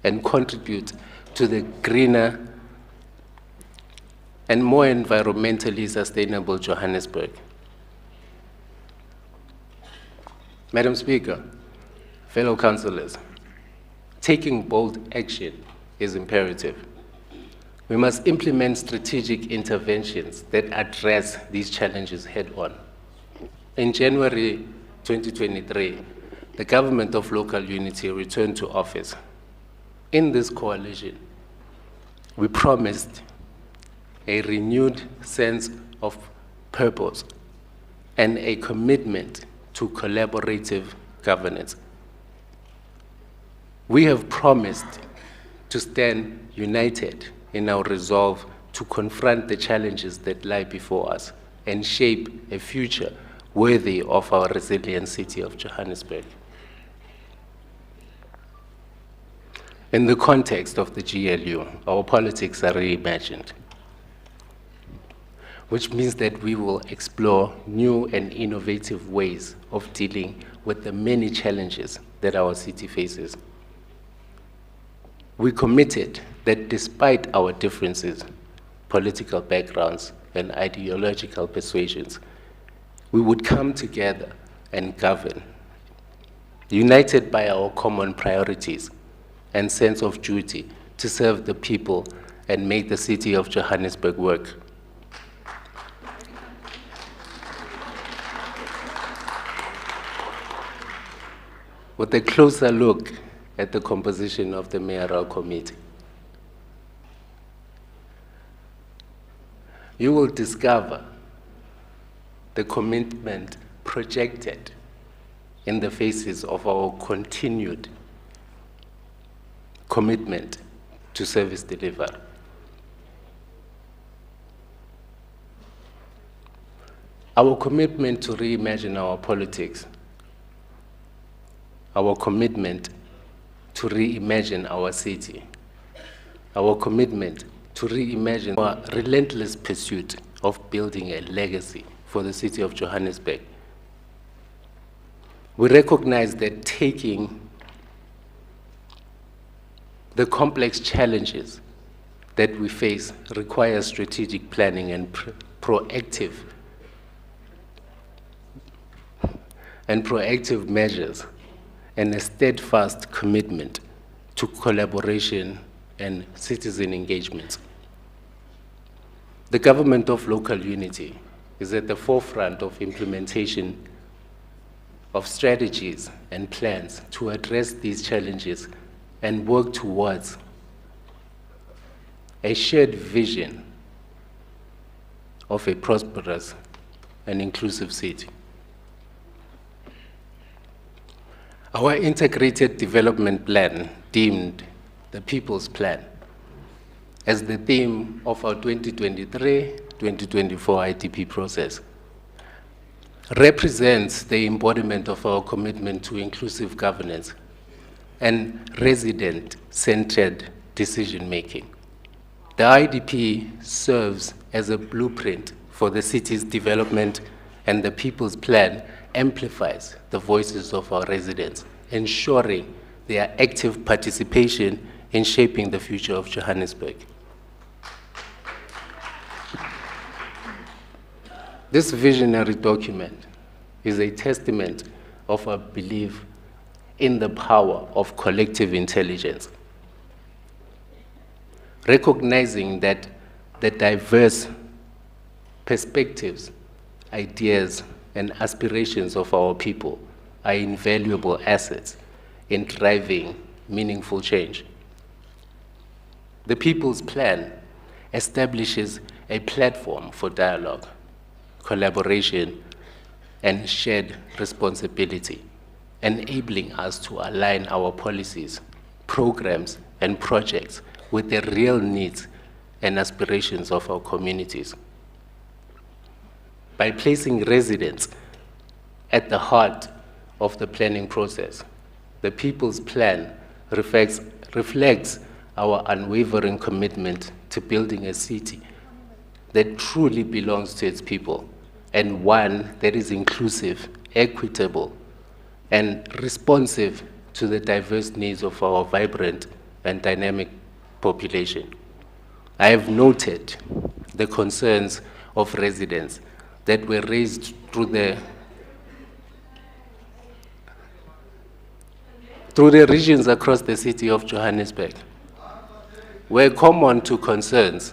and contribute to the greener and more environmentally sustainable Johannesburg. Madam Speaker, fellow councillors, taking bold action is imperative. We must implement strategic interventions that address these challenges head-on. In January 2023, the government of local unity returned to office. In this coalition, we promised a renewed sense of purpose and a commitment to collaborative governance. We have promised to stand united in our resolve to confront the challenges that lie before us and shape a future worthy of our resilient city of Johannesburg. In the context of the GLU, our politics are reimagined, which means that we will explore new and innovative ways of dealing with the many challenges that our city faces. We committed that despite our differences, political backgrounds, and ideological persuasions, we would come together and govern, united by our common priorities and sense of duty to serve the people and make the city of Johannesburg work. with a closer look at the composition of the mayoral committee. You will discover the commitment projected in the faces of our continued commitment to service delivery. Our commitment to reimagine our politics, our commitment to reimagine our city, our commitment to reimagine our relentless pursuit of building a legacy for the city of Johannesburg. We recognize that taking the complex challenges that we face requires strategic planning and proactive measures and a steadfast commitment to collaboration and citizen engagement. The government of local unity is at the forefront of implementation of strategies and plans to address these challenges and work towards a shared vision of a prosperous and inclusive city. Our integrated development plan, deemed the People's Plan, as the theme of our 2023-2024 IDP process, represents the embodiment of our commitment to inclusive governance and resident-centered decision-making. The IDP serves as a blueprint for the city's development, and the People's Plan amplifies the voices of our residents, ensuring their active participation in shaping the future of Johannesburg. This visionary document is a testament of our belief in the power of collective intelligence, recognizing that the diverse perspectives, ideas, and aspirations of our people are invaluable assets in driving meaningful change. The People's Plan establishes a platform for dialogue, collaboration, and shared responsibility, enabling us to align our policies, programs, and projects with the real needs and aspirations of our communities. By placing residents at the heart of the planning process, the People's Plan reflects our unwavering commitment to building a city that truly belongs to its people, and one that is inclusive, equitable, and responsive to the diverse needs of our vibrant and dynamic population. I have noted the concerns of residents that were raised through the regions across the city of Johannesburg, were common to concerns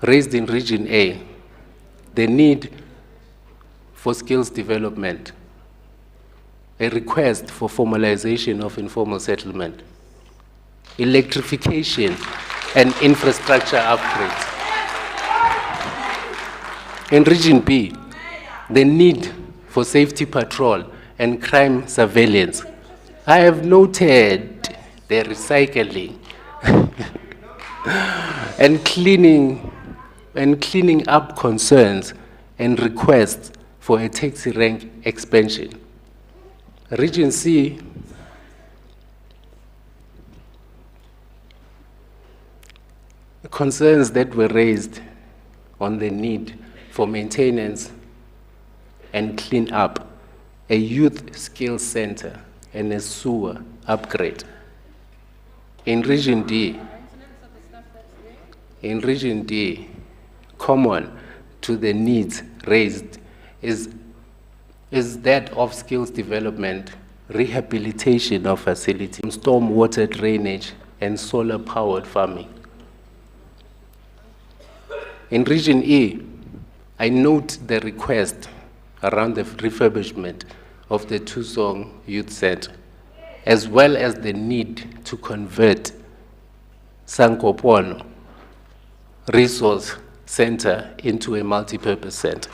raised in Region A, the need for skills development, a request for formalization of informal settlement, electrification and infrastructure upgrades. In Region B, the need for safety patrol and crime surveillance. I have noted the recycling and cleaning up concerns and requests for a taxi rank expansion. Region C, concerns that were raised on the need for maintenance and clean up, a youth skills center, and a sewer upgrade. In Region D, common to the needs raised is that of skills development, rehabilitation of facilities, stormwater drainage, and solar-powered farming. In Region E, I note the request around the refurbishment of the Tusong Youth Center, as well as the need to convert Sankopono Resource Center into a multi-purpose center.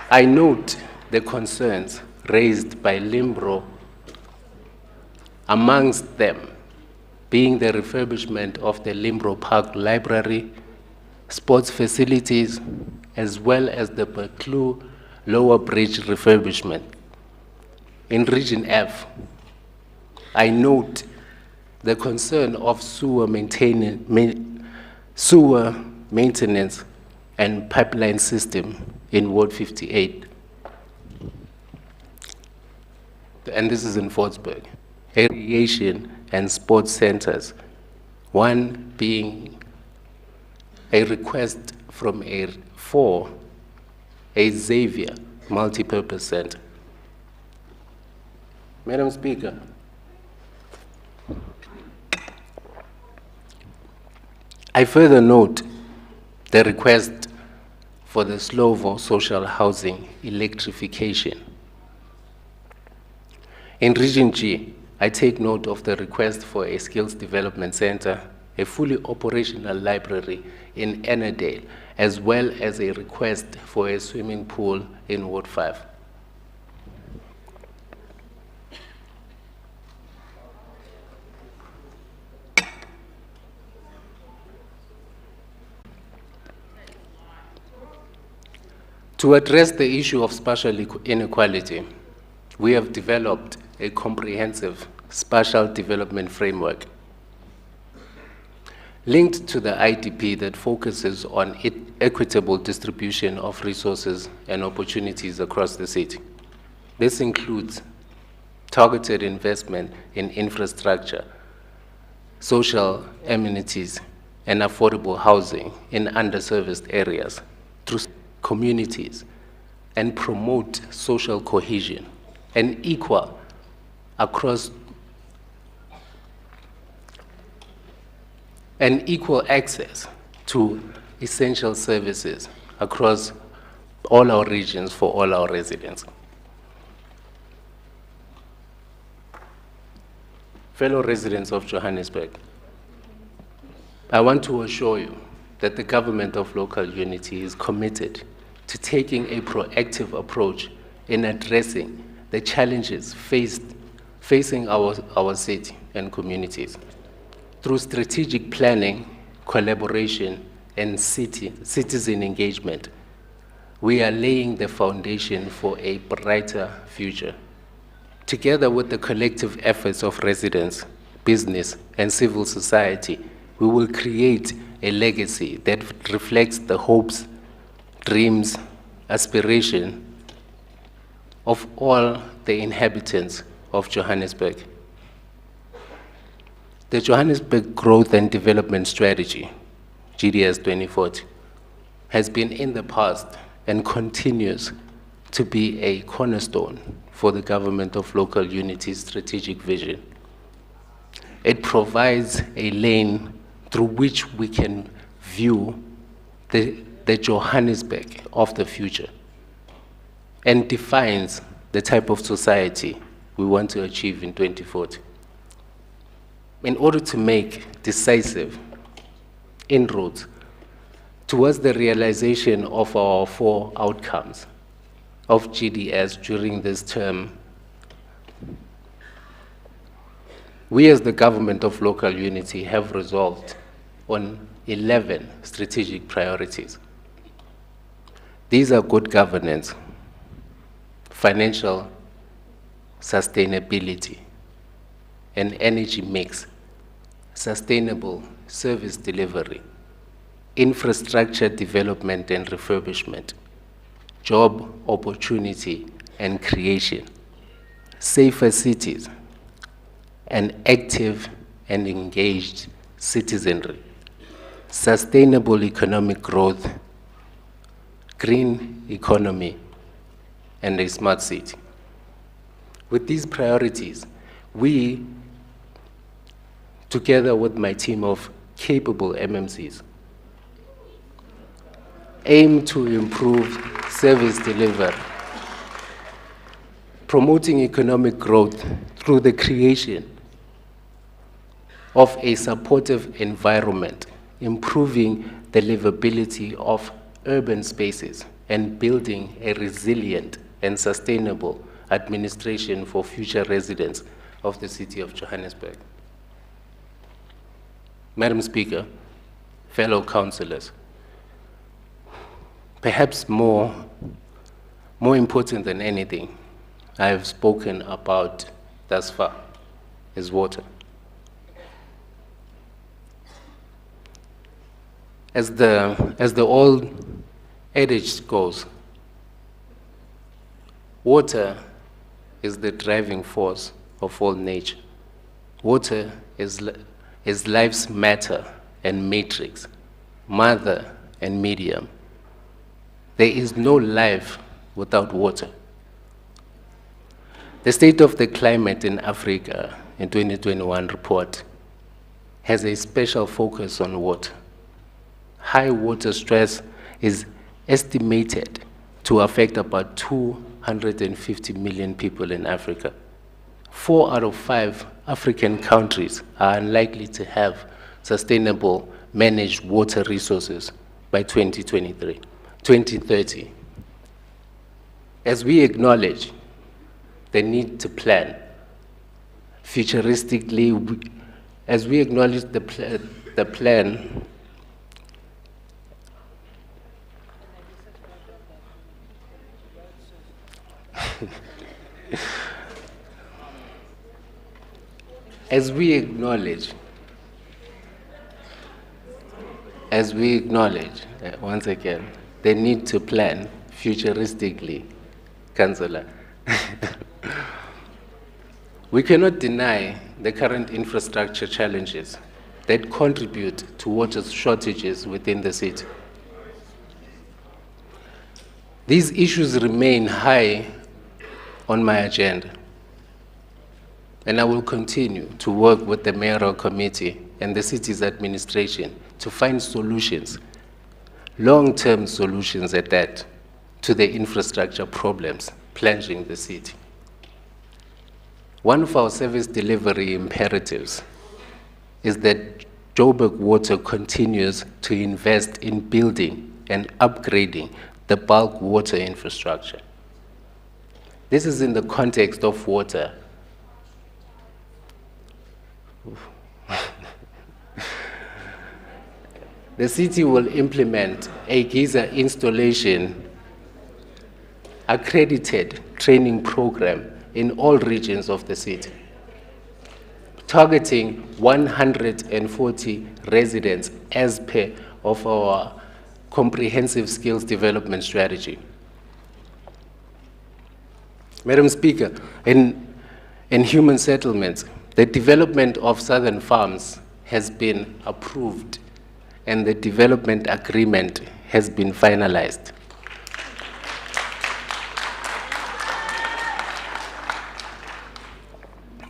I note the concerns raised by Limbro, amongst them being the refurbishment of the Limbro Park Library, sports facilities, as well as the Cllr Lower Bridge refurbishment. In Region F, I note the concern of sewer maintenance and pipeline system in Ward 58. And this is in Fortsburg. Recreation and sports centers, one being a request from for a Xavier multi-purpose center. Madam Speaker, I further note the request for the Slovo social housing electrification. In Region G, I take note of the request for a skills development center, a fully operational library in Ennerdale, as well as a request for a swimming pool in Ward 5. To address the issue of spatial inequality, we have developed a comprehensive spatial development framework linked to the IDP that focuses on equitable distribution of resources and opportunities across the city. This includes targeted investment in infrastructure, social amenities, and affordable housing in underserviced areas through communities, and promote social cohesion and equal access to essential services across all our regions for all our residents. Fellow residents of Johannesburg, I want to assure you that the government of local unity is committed to taking a proactive approach in addressing the challenges facing our city and communities. Through strategic planning, collaboration, and citizen engagement, we are laying the foundation for a brighter future. Together with the collective efforts of residents, business, and civil society, we will create a legacy that reflects the hopes, dreams, aspirations of all the inhabitants of Johannesburg. The Johannesburg Growth and Development Strategy, GDS 2040, has been in the past and continues to be a cornerstone for the government of local unity's strategic vision. It provides a lane through which we can view the Johannesburg of the future and defines the type of society we want to achieve in 2040. In order to make decisive inroads towards the realization of our 4 outcomes of GDS during this term, we as the government of local unity have resolved on 11 strategic priorities. These are good governance, financial sustainability, an energy mix, sustainable service delivery, infrastructure development and refurbishment, job opportunity and creation, safer cities, and active and engaged citizenry, sustainable economic growth, green economy, and a smart city. With these priorities, we, together with my team of capable MMCs, aim to improve service delivery promoting economic growth through the creation of a supportive environment, improving the livability of urban spaces, and building a resilient and sustainable administration for future residents of the city of Johannesburg. Madam Speaker, fellow councillors, perhaps more important than anything I have spoken about thus far is water. As the old adage goes, water is the driving force of all nature. Water is life's matter and matrix, mother and medium. There is no life without water. The State of the Climate in Africa in 2021 report has a special focus on water. High water stress is estimated to affect about 250 million people in Africa. 4 out of 5 African countries are unlikely to have sustainable managed water resources by 2030. As we acknowledge the need to plan futuristically, as we acknowledge the plan as we acknowledge, once again, the need to plan futuristically, Councillor. We cannot deny the current infrastructure challenges that contribute to water shortages within the city. These issues remain high on my agenda, and I will continue to work with the mayoral committee and the city's administration to find solutions, long-term solutions at that, to the infrastructure problems plaguing the city. One of our service delivery imperatives is that Joburg Water continues to invest in building and upgrading the bulk water infrastructure. This is in the context of water. The city will implement a geyser installation accredited training program in all regions of the city, targeting 140 residents as per of our comprehensive skills development strategy. Madam Speaker, in human settlements, the development of southern farms has been approved and the development agreement has been finalized.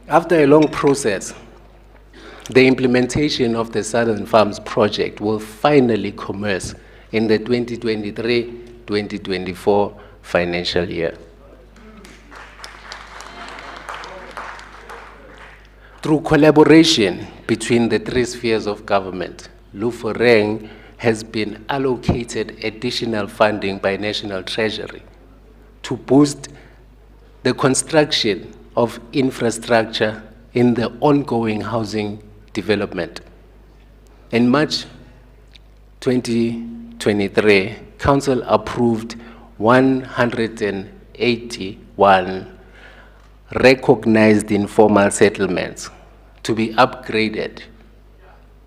After a long process, the implementation of the Southern Farms project will finally commence in the 2023-2024 financial year. Through collaboration between the 3 spheres of government, Luforeng has been allocated additional funding by National Treasury to boost the construction of infrastructure in the ongoing housing development. In March 2023, Council approved 181 recognized informal settlements to be upgraded,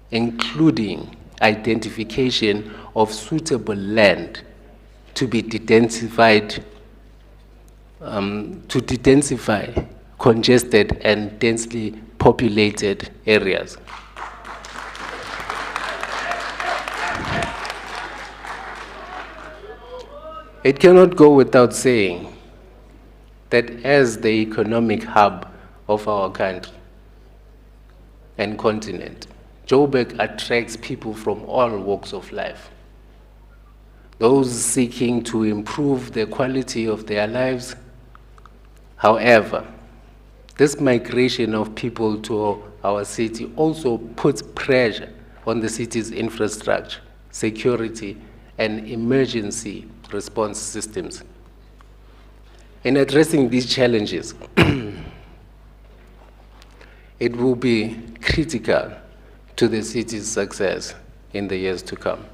including identification of suitable land to be de-densified, to de-densify congested and densely populated areas. It cannot go without saying that as the economic hub of our country and continent, Joburg attracts people from all walks of life. Those seeking to improve the quality of their lives, However, this migration of people to our city also puts pressure on the city's infrastructure, security, and emergency response systems. In addressing these challenges, it will be critical to the city's success in the years to come.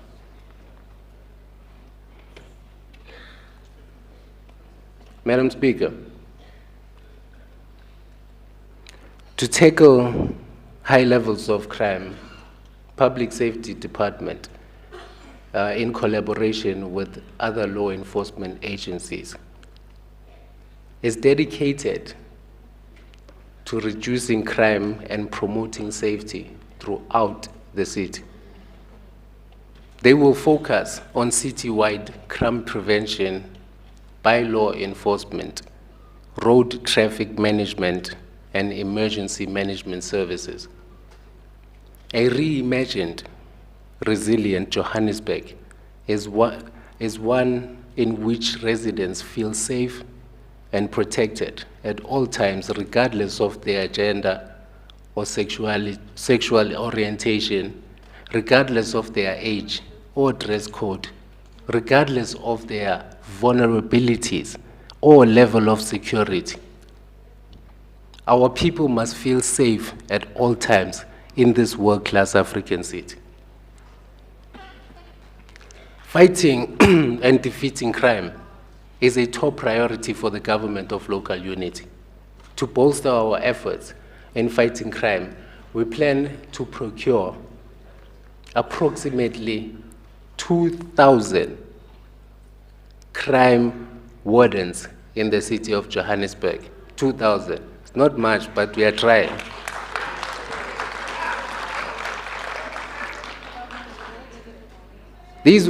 Madam Speaker, to tackle high levels of crime, Public Safety Department, in collaboration with other law enforcement agencies, is dedicated to reducing crime and promoting safety throughout the city. They will focus on citywide crime prevention by law enforcement, road traffic management, and emergency management services. A reimagined, resilient Johannesburg is one in which residents feel safe and protected at all times, regardless of their agenda or sexual orientation, regardless of their age or dress code, regardless of their vulnerabilities or level of security. Our people must feel safe at all times in this world-class African city. Fighting and defeating crime is a top priority for the government of local unity. To bolster our efforts in fighting crime, we plan to procure approximately 2,000 crime wardens in the city of Johannesburg. 2,000. It's not much, but we are trying. These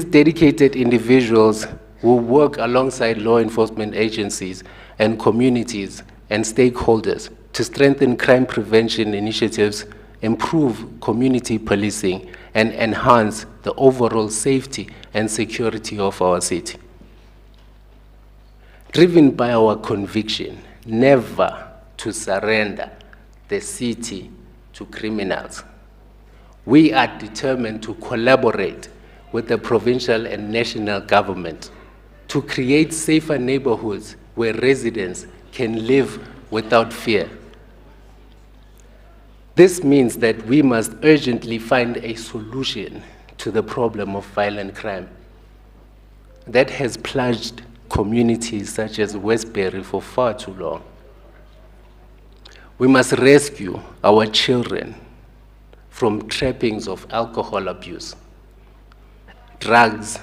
dedicated individuals will work alongside law enforcement agencies and communities and stakeholders to strengthen crime prevention initiatives, improve community policing, and enhance the overall safety and security of our city. Driven by our conviction never to surrender the city to criminals, we are determined to collaborate with the provincial and national government to create safer neighborhoods where residents can live without fear. This means that we must urgently find a solution to the problem of violent crime that has plunged communities such as Westbury for far too long. We must rescue our children from trappings of alcohol abuse, drugs,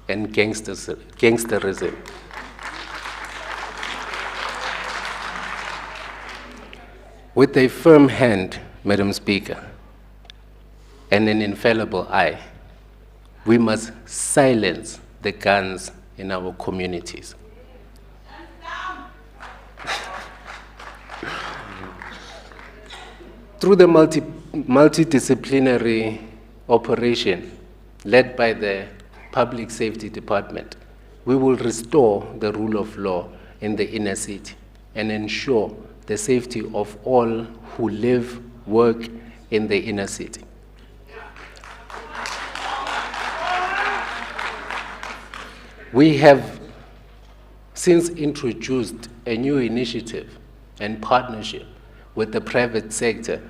and gangsterism. With a firm hand, Madam Speaker, and an infallible eye, we must silence the guns in our communities. Through the multidisciplinary operation led by the Public Safety Department, we will restore the rule of law in the inner city and ensure the safety of all who live, work in the inner city. We have since introduced a new initiative and partnership with the private sector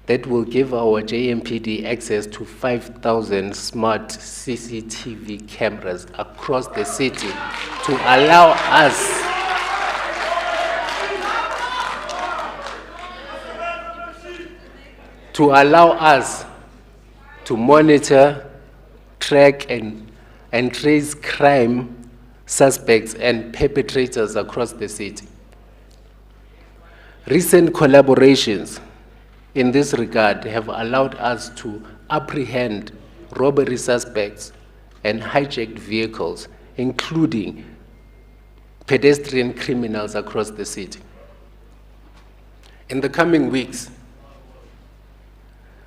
that will give our JMPD access to 5,000 smart CCTV cameras across the city to allow us to monitor, track, and trace crime suspects and perpetrators across the city. Recent collaborations in this regard have allowed us to apprehend robbery suspects and hijacked vehicles, including pedestrian criminals across the city. In the coming weeks,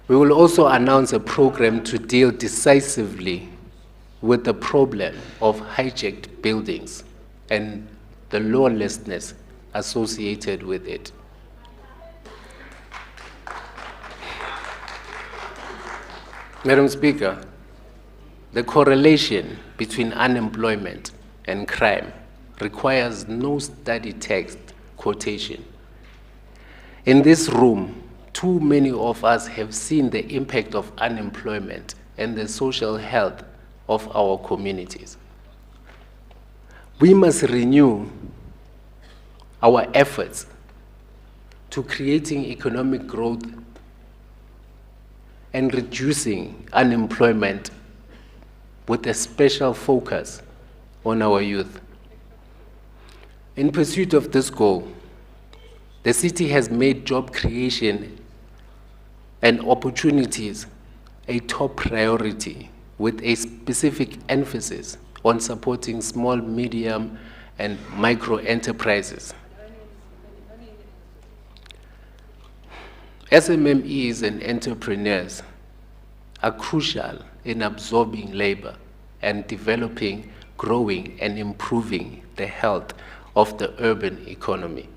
we will also announce a program to deal decisively with the problem of hijacked buildings and the lawlessness associated with it. Madam Speaker, the correlation between unemployment and crime requires no study text quotation. In this room, too many of us have seen the impact of unemployment and the social health of our communities. We must renew our efforts to creating economic growth and reducing unemployment with a special focus on our youth. In pursuit of this goal, the city has made job creation and opportunities a top priority with a specific emphasis on supporting small, medium, and micro enterprises. SMMEs and entrepreneurs are crucial in absorbing labor and developing, growing, and improving the health of the urban economy.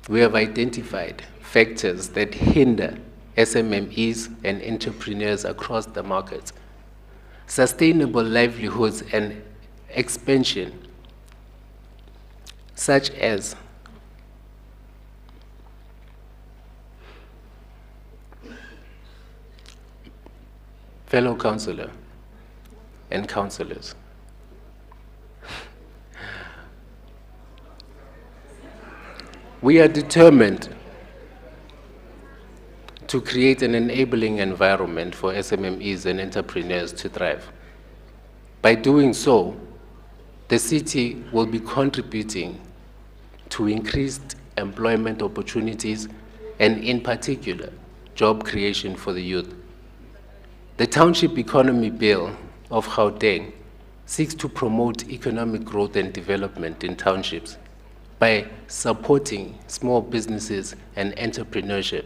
We have identified factors that hinder SMMEs and entrepreneurs across the market. Sustainable livelihoods and expansion, such as fellow councillor and councillors. We are determined to create an enabling environment for SMMEs and entrepreneurs to thrive. By doing so, the city will be contributing to increased employment opportunities and, in particular, job creation for the youth. The Township Economy Bill of Gauteng seeks to promote economic growth and development in townships by supporting small businesses and entrepreneurship.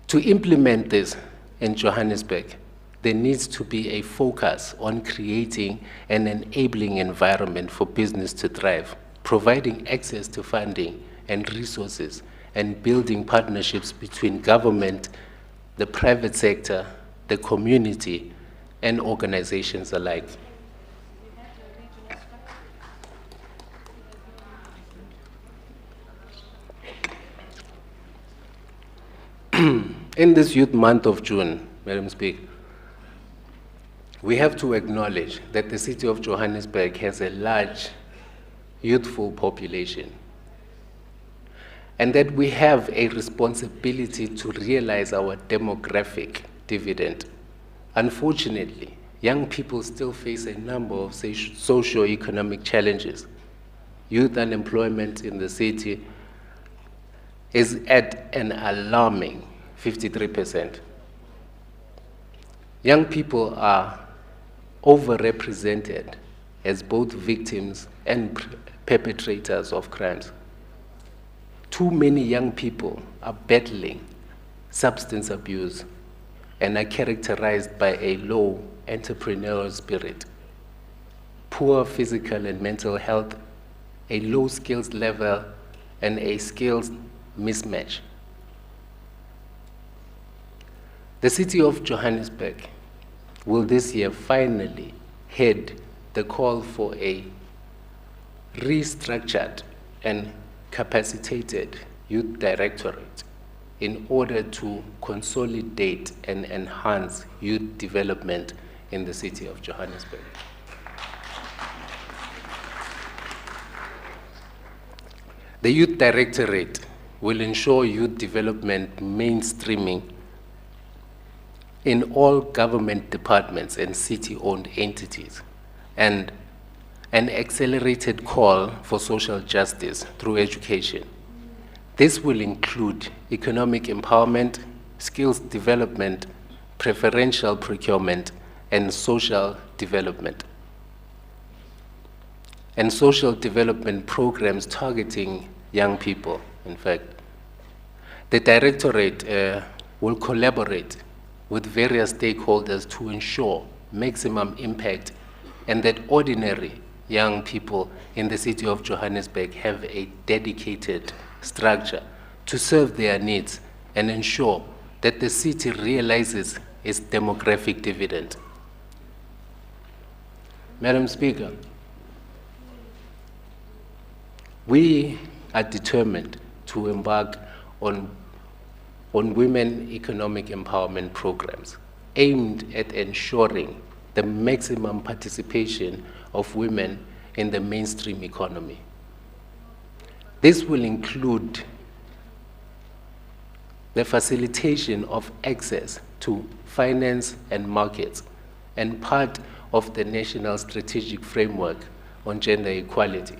To implement this in Johannesburg, there needs to be a focus on creating an enabling environment for business to thrive, providing access to funding and resources, and building partnerships between government, the private sector, the community, and organizations alike. In this Youth Month of June, Madam Speaker, we have to acknowledge that the city of Johannesburg has a large youthful population, and that we have a responsibility to realize our demographic dividend. Unfortunately, young people still face a number of socio-economic challenges. Youth unemployment in the city is at an alarming 53%. Young people are overrepresented as both victims and perpetrators of crimes. Too many young people are battling substance abuse and are characterized by a low entrepreneurial spirit, poor physical and mental health, a low skills level, and a skills mismatch. The city of Johannesburg will this year finally head the call for a restructured and capacitated youth directorate in order to consolidate and enhance youth development in the city of Johannesburg. The Youth Directorate will ensure youth development mainstreaming in all government departments and city-owned entities, and an accelerated call for social justice through education. This will include economic empowerment, skills development, preferential procurement, and social development. And social development programs targeting young people, in fact. The Directorate will collaborate with various stakeholders to ensure maximum impact and that ordinary young people in the city of Johannesburg have a dedicated structure to serve their needs and ensure that the city realizes its demographic dividend. Madam Speaker, we are determined to embark on women economic empowerment programs aimed at ensuring the maximum participation of women in the mainstream economy. This will include the facilitation of access to finance and markets, and part of the National Strategic Framework on Gender Equality.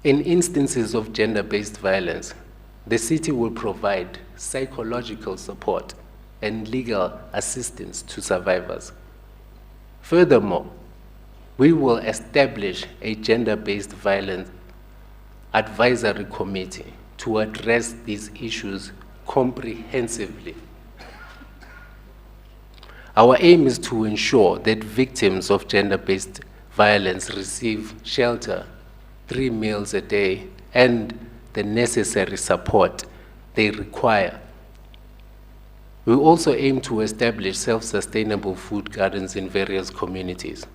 In instances of gender-based violence, the city will provide psychological support and legal assistance to survivors. Furthermore, we will establish a gender-based violence advisory committee to address these issues comprehensively. Our aim is to ensure that victims of gender-based violence receive shelter, 3 meals a day, and the necessary support they require. We also aim to establish self-sustainable food gardens in various communities,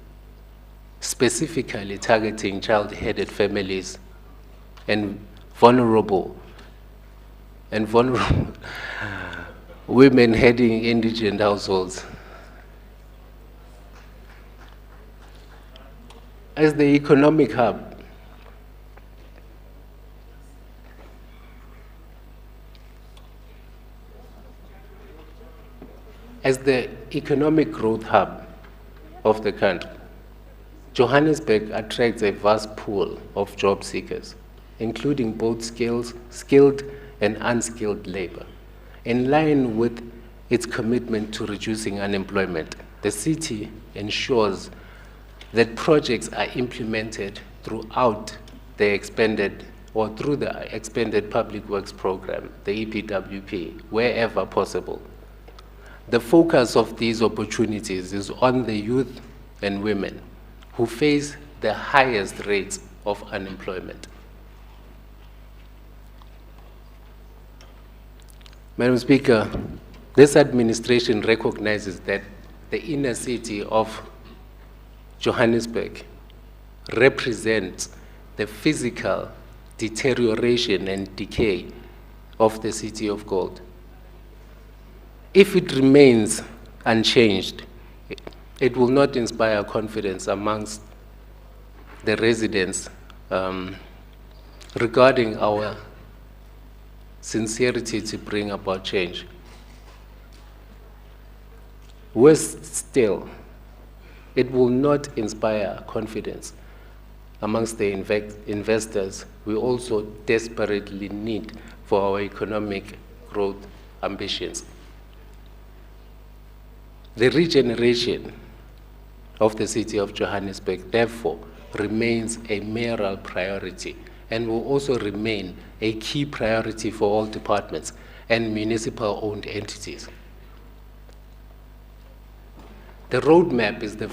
specifically targeting child-headed families and vulnerable women heading indigent households. As the economic hub, as the economic growth hub of the country, Johannesburg attracts a vast pool of job seekers, including both skilled and unskilled labor. In line with its commitment to reducing unemployment, the city ensures that projects are implemented throughout the expanded Public Works Program, the EPWP, wherever possible. The focus of these opportunities is on the youth and women who face the highest rates of unemployment. Madam Speaker, this administration recognizes that the inner city of Johannesburg represents the physical deterioration and decay of the city of gold. If it remains unchanged, it will not inspire confidence amongst the residents regarding our sincerity to bring about change. Worse still, it will not inspire confidence amongst the investors we also desperately need for our economic growth ambitions. The regeneration of the city of Johannesburg, therefore, remains a mayoral priority and will also remain a key priority for all departments and municipal-owned entities. The roadmap is the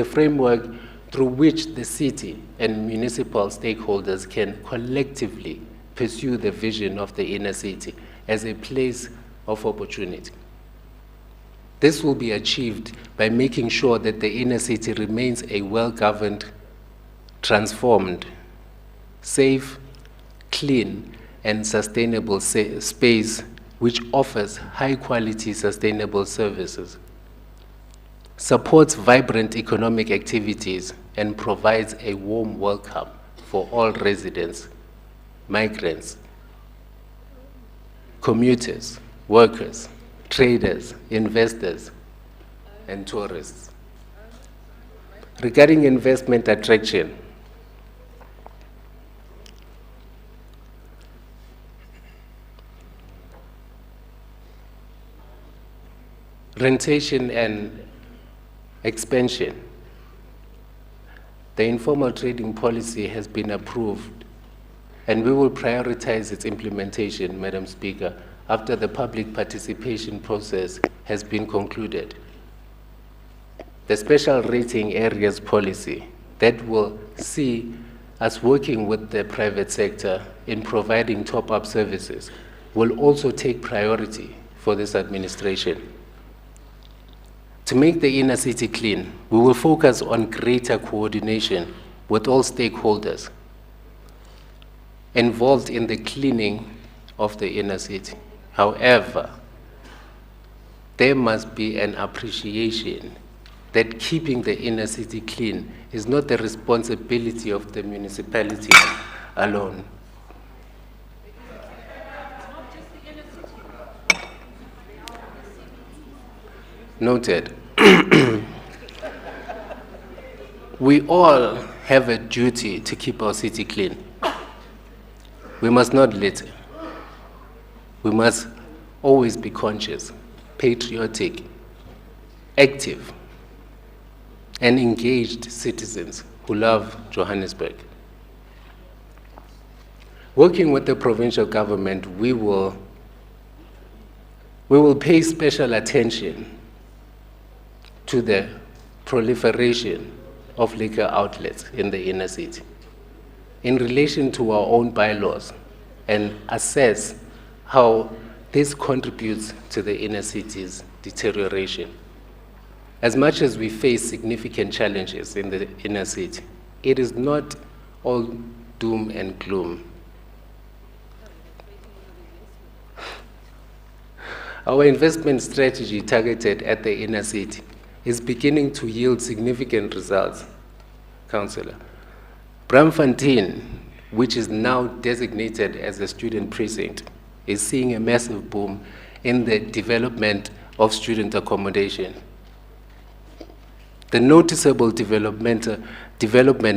framework through which the city and municipal stakeholders can collectively pursue the vision of the inner city as a place of opportunity. This will be achieved by making sure that the inner city remains a well-governed, transformed, safe, clean, and sustainable space which offers high-quality sustainable services, supports vibrant economic activities, and provides a warm welcome for all residents, migrants, commuters, workers, traders, investors, and tourists. Regarding investment attraction, rentation and expansion, the informal trading policy has been approved, and we will prioritize its implementation, Madam Speaker, after the public participation process has been concluded. the special rating areas policy that will see us working with the private sector in providing top-up services will also take priority for this administration. To make the inner city clean, we will focus on greater coordination with all stakeholders involved in the cleaning of the inner city. However, there must be an appreciation that keeping the inner city clean is not the responsibility of the municipality alone. Noted. We all have a duty to keep our city clean. We must not litter. We must always be conscious, patriotic, active, and engaged citizens who love Johannesburg. Working with the provincial government, we will pay special attention to the proliferation of liquor outlets in the inner city in relation to our own bylaws and assess how this contributes to the inner city's deterioration. As much as we face significant challenges in the inner city, it is not all doom and gloom. Our investment strategy targeted at the inner city is beginning to yield significant results, Councillor. Braamfontein, which is now designated as a student precinct, is seeing a massive boom in the development of student accommodation. The noticeable development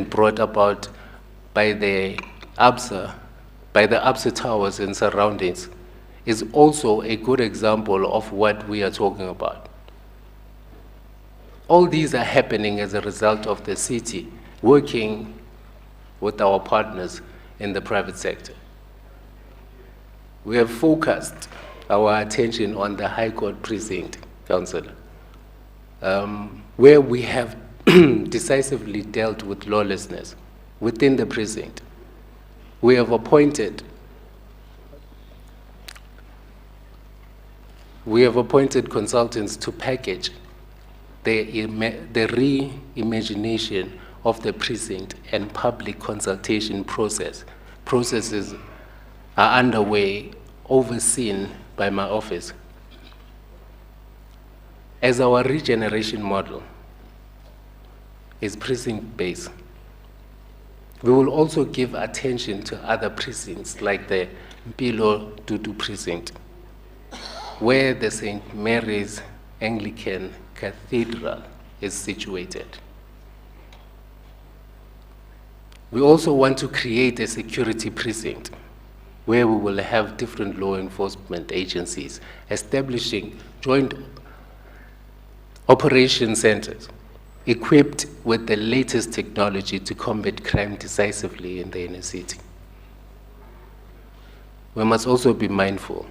brought about by the ABSA towers and surroundings is also a good example of what we are talking about. All these are happening as a result of the city working with our partners in the private sector. We have focused our attention on the High Court precinct, Councillor, where we have decisively dealt with lawlessness within the precinct. We have appointed consultants to package the reimagination of the precinct, and public consultation processes are underway, overseen by my office. As our regeneration model is precinct-based, we will also give attention to other precincts like the Mpilo Dudu precinct, where the St. Mary's Anglican Cathedral is situated. We also want to create a security precinct where we will have different law enforcement agencies establishing joint operation centers equipped with the latest technology to combat crime decisively in the inner city. We must also be mindful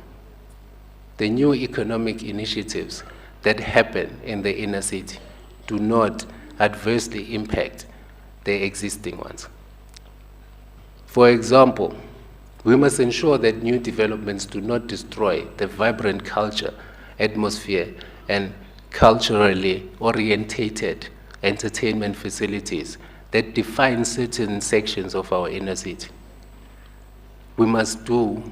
the new economic initiatives that happen in the inner city do not adversely impact the existing ones. For example, we must ensure that new developments do not destroy the vibrant culture, atmosphere, and culturally orientated entertainment facilities that define certain sections of our inner city. We must do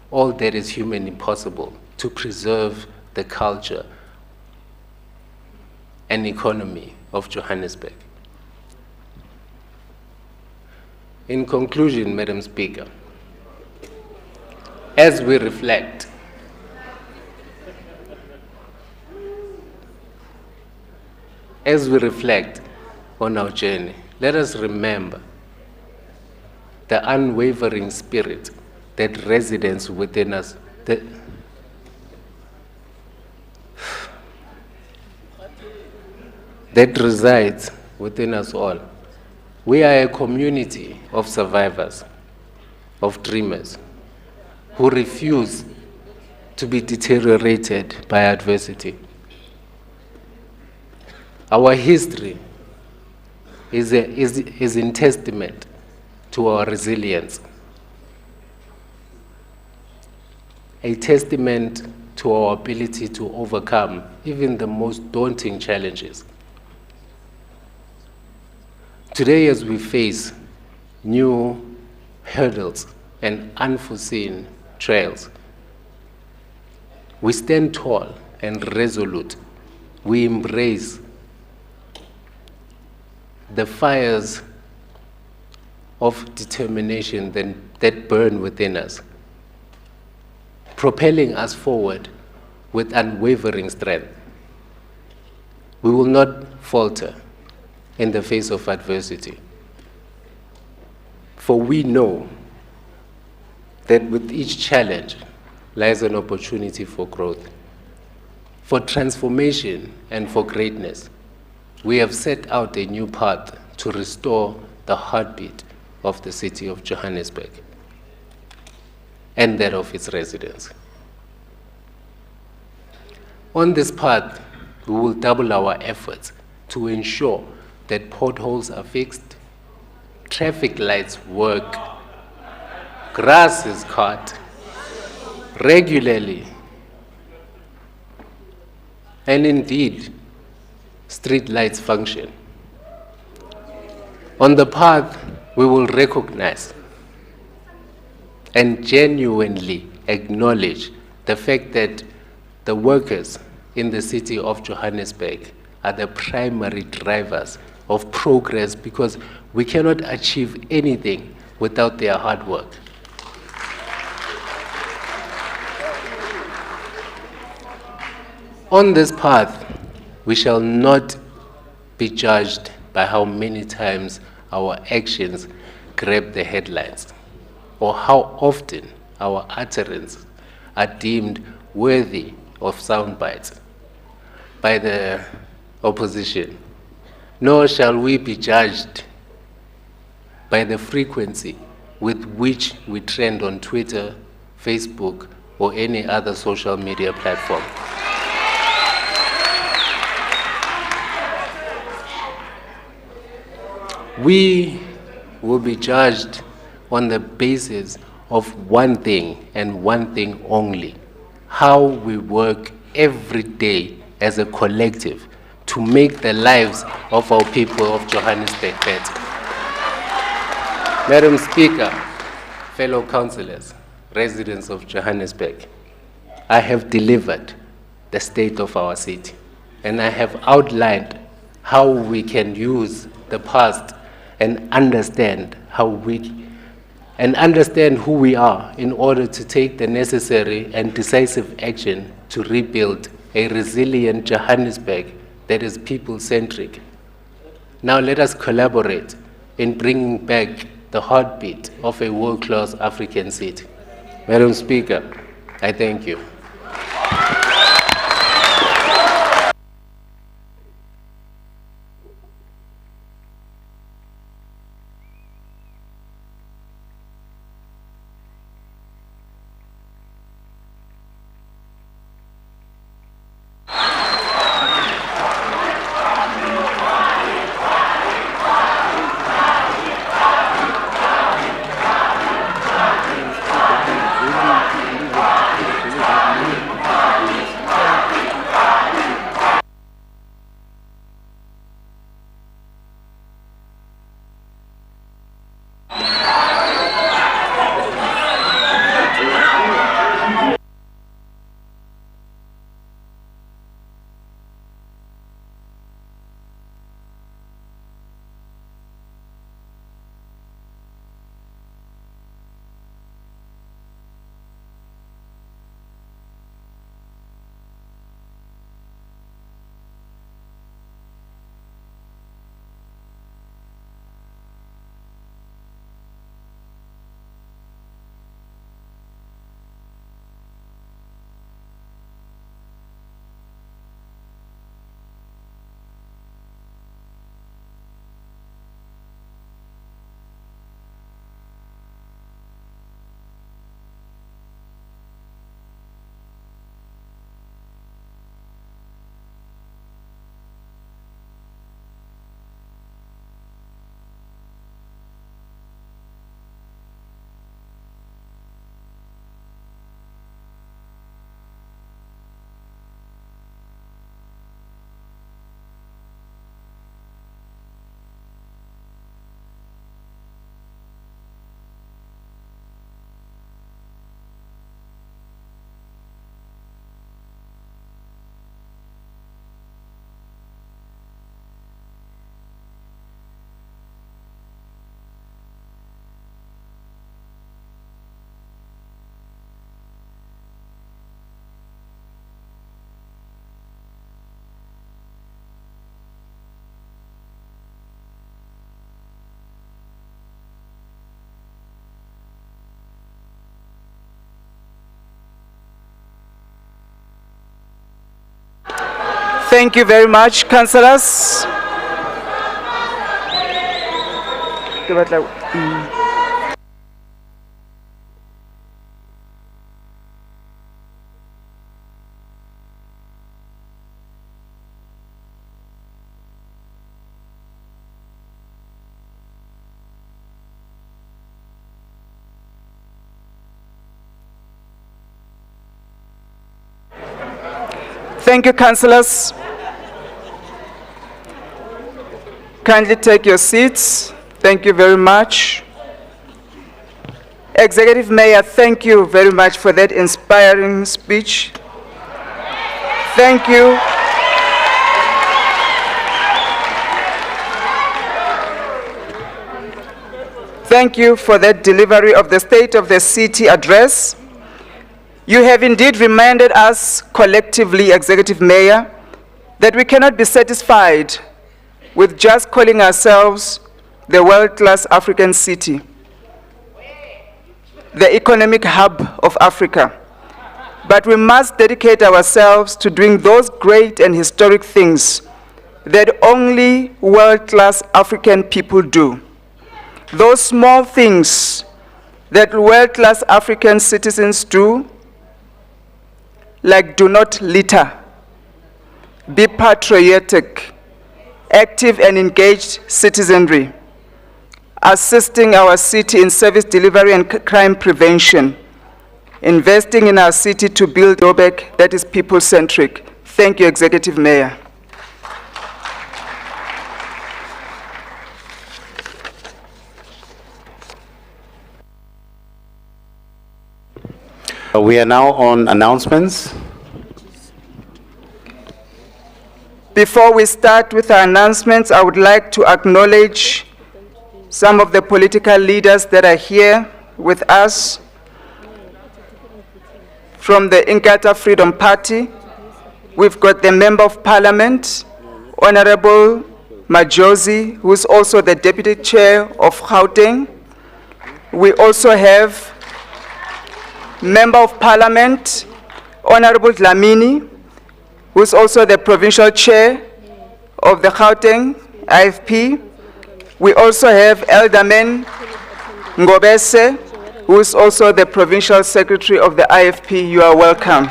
all that is humanly possible to preserve the culture and economy of Johannesburg. In conclusion, Madam Speaker, as we reflect on our journey, let us remember the unwavering spirit that resides within us, that resides within us all. We are a community of survivors, of dreamers, who refuse to be deteriorated by adversity. Our history is in testament to our resilience, a testament to our ability to overcome even the most daunting challenges. Today, as we face new hurdles and unforeseen trials, we stand tall and resolute. We embrace the fires of determination that burn within us, propelling us forward with unwavering strength. We will not falter in the face of adversity, for we know that with each challenge lies an opportunity for growth, for transformation, and for greatness. We have set out a new path to restore the heartbeat of the city of Johannesburg and that of its residents. On this path, we will double our efforts to ensure that potholes are fixed, traffic lights work, grass is cut regularly, and indeed, street lights function. On the path, we will recognize and genuinely acknowledge the fact that the workers in the city of Johannesburg are the primary drivers of progress, because we cannot achieve anything without their hard work. On this path, we shall not be judged by how many times our actions grab the headlines, or how often our utterances are deemed worthy of sound bites by the opposition, nor shall we be judged by the frequency with which we trend on Twitter, Facebook, or any other social media platform. We will be judged on the basis of one thing and one thing only: how we work every day as a collective to make the lives of our people of Johannesburg better. Madam Speaker, fellow councillors, residents of Johannesburg, I have delivered the state of our city, and I have outlined how we can use the past and understand who we are in order to take the necessary and decisive action to rebuild a resilient Johannesburg that is people-centric. Now let us collaborate in bringing back the heartbeat of a world-class African city. Madam Speaker, I thank you. Thank you very much, councillors. Thank you, councillors. Kindly take your seats. Thank you very much. Executive Mayor, thank you very much for that inspiring speech. Thank you. Thank you for that delivery of the State of the City address. You have indeed reminded us collectively, Executive Mayor, that we cannot be satisfied with just calling ourselves the world-class African city, the economic hub of Africa. But we must dedicate ourselves to doing those great and historic things that only world-class African people do. Those small things that world-class African citizens do, like do not litter, be patriotic, active and engaged citizenry, assisting our city in service delivery and crime prevention, investing in our city to build Joburg that is people-centric. Thank you, Executive Mayor. We are now on announcements. Before we start with our announcements, I would like to acknowledge some of the political leaders that are here with us. From the Inkatha Freedom Party, we've got the Member of Parliament, Honorable Majosi, who is also the Deputy Chair of Gauteng. We also have Member of Parliament, Honorable Dlamini, who is also the Provincial Chair of the Gauteng IFP. We also have Elderman Ngobese, who is also the Provincial Secretary of the IFP. You are welcome.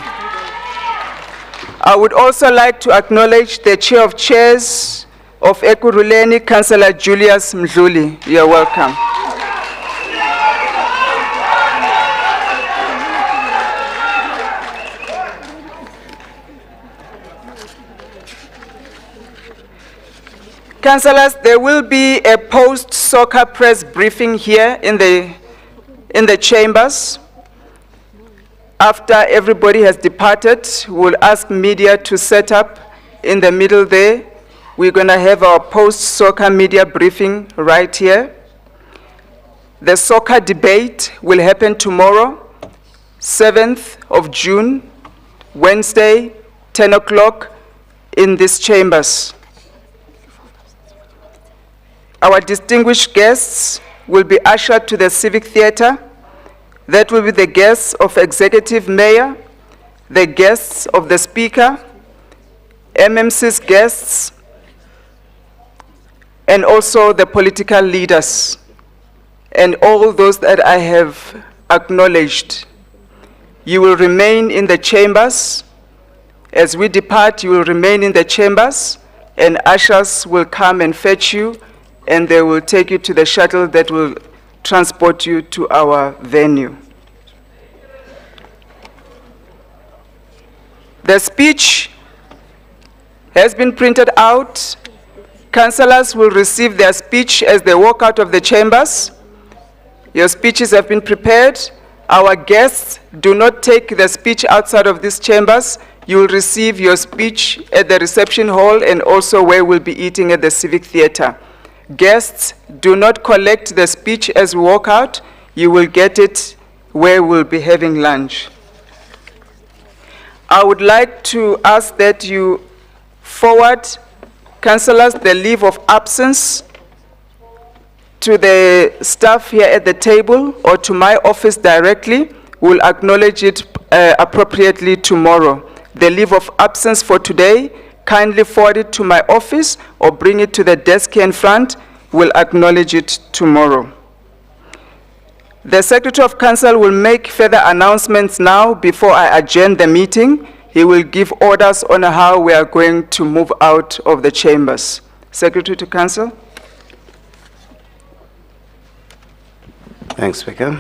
I would also like to acknowledge the Chair of Chairs of Ekurhuleni, Councillor Julius Mdluli. You are welcome. Councillors, there will be a post-soccer press briefing here in the chambers. After everybody has departed, we'll ask media to set up in the middle there. We're going to have our post-soccer media briefing right here. The soccer debate will happen tomorrow, 7th of June, Wednesday, 10 o'clock in these chambers. Our distinguished guests will be ushered to the Civic Theatre. That will be the guests of Executive Mayor, the guests of the Speaker, MMC's guests, and also the political leaders, and all those that I have acknowledged. You will remain in the chambers. As we depart, you will remain in the chambers, and ushers will come and fetch you, and they will take you to the shuttle that will transport you to our venue. The speech has been printed out. Councillors will receive their speech as they walk out of the chambers. Your speeches have been prepared. Our guests, do not take the speech outside of these chambers. You will receive your speech at the reception hall and also where we'll be eating at the Civic Theatre. Guests, do not collect the speech as we walk out. You will get it where we'll be having lunch. I would like to ask that you forward, councillors, the leave of absence to the staff here at the table or to my office directly. We'll acknowledge it appropriately tomorrow. The leave of absence for today kindly forward it to my office or bring it to the desk here in front. We'll acknowledge it tomorrow. The Secretary of Council will make further announcements now before I adjourn the meeting. He will give orders on how we are going to move out of the chambers. Secretary to Council. Thanks, Speaker.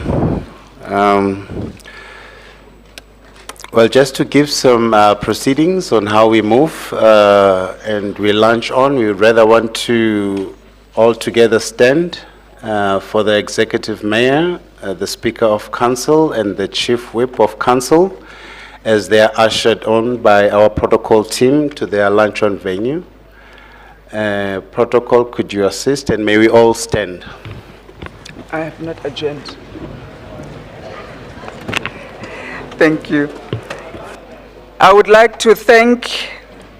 Well, just to give some proceedings on how we move and we launch on, we would rather want to all together stand for the Executive Mayor, the Speaker of Council, and the Chief Whip of Council as they are ushered on by our protocol team to their luncheon venue. Protocol, could you assist, and may we all stand? I have not adjourned. Thank you. I would like to thank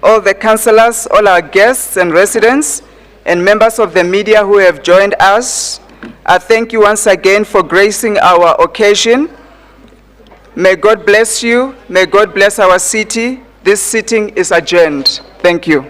all the councillors, all our guests and residents, and members of the media who have joined us. I thank you once again for gracing our occasion. May God bless you. May God bless our city. This sitting is adjourned. Thank you.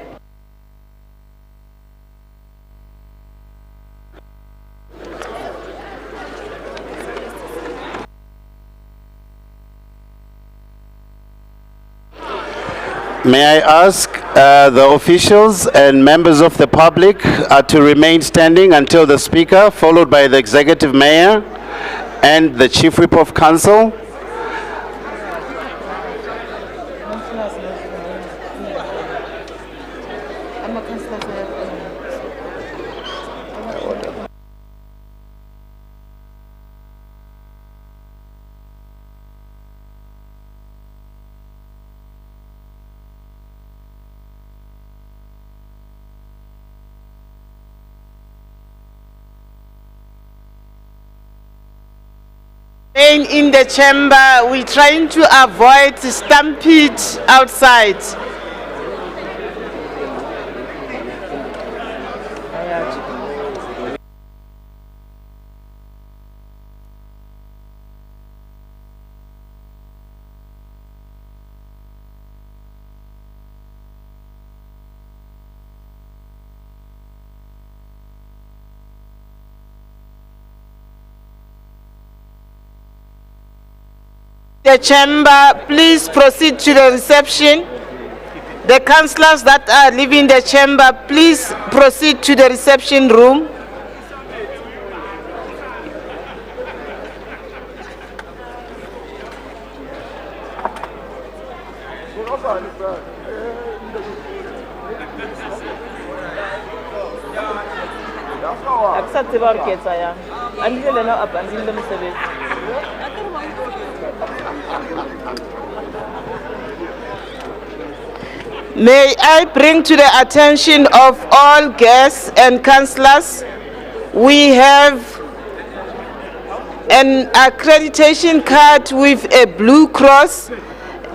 May I ask the officials and members of the public to remain standing until the Speaker, followed by the Executive Mayor and the Chief Whip of Council. In the chamber, we're trying to avoid stampede outside. The chamber, please proceed to the reception. The councillors that are leaving the chamber, please proceed to the reception room. May I bring to the attention of all guests and councillors, we have an accreditation card with a blue cross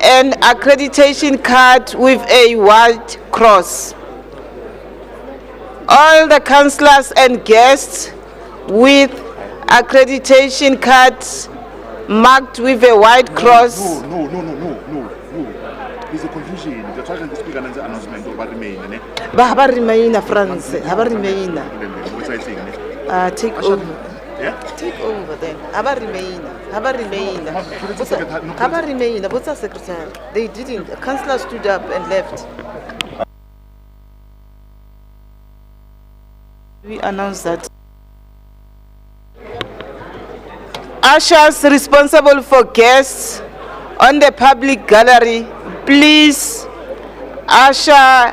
and accreditation card with a white cross. All the councillors and guests with accreditation cards marked with a white cross. No. There's a confusion. They're trying to speak another announcement about remain. But remain, France. Remain. What's I saying? Take over. Yeah? Take over then. Remain. Remain. What's the secretary? They didn't. The councillor stood up and left. We announced that. Ushers responsible for guests on the public gallery, please usher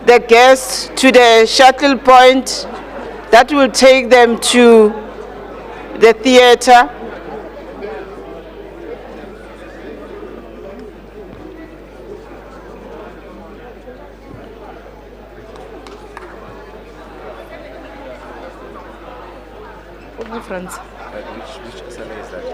the guests to the shuttle point that will take them to the theater. Which SLA is that?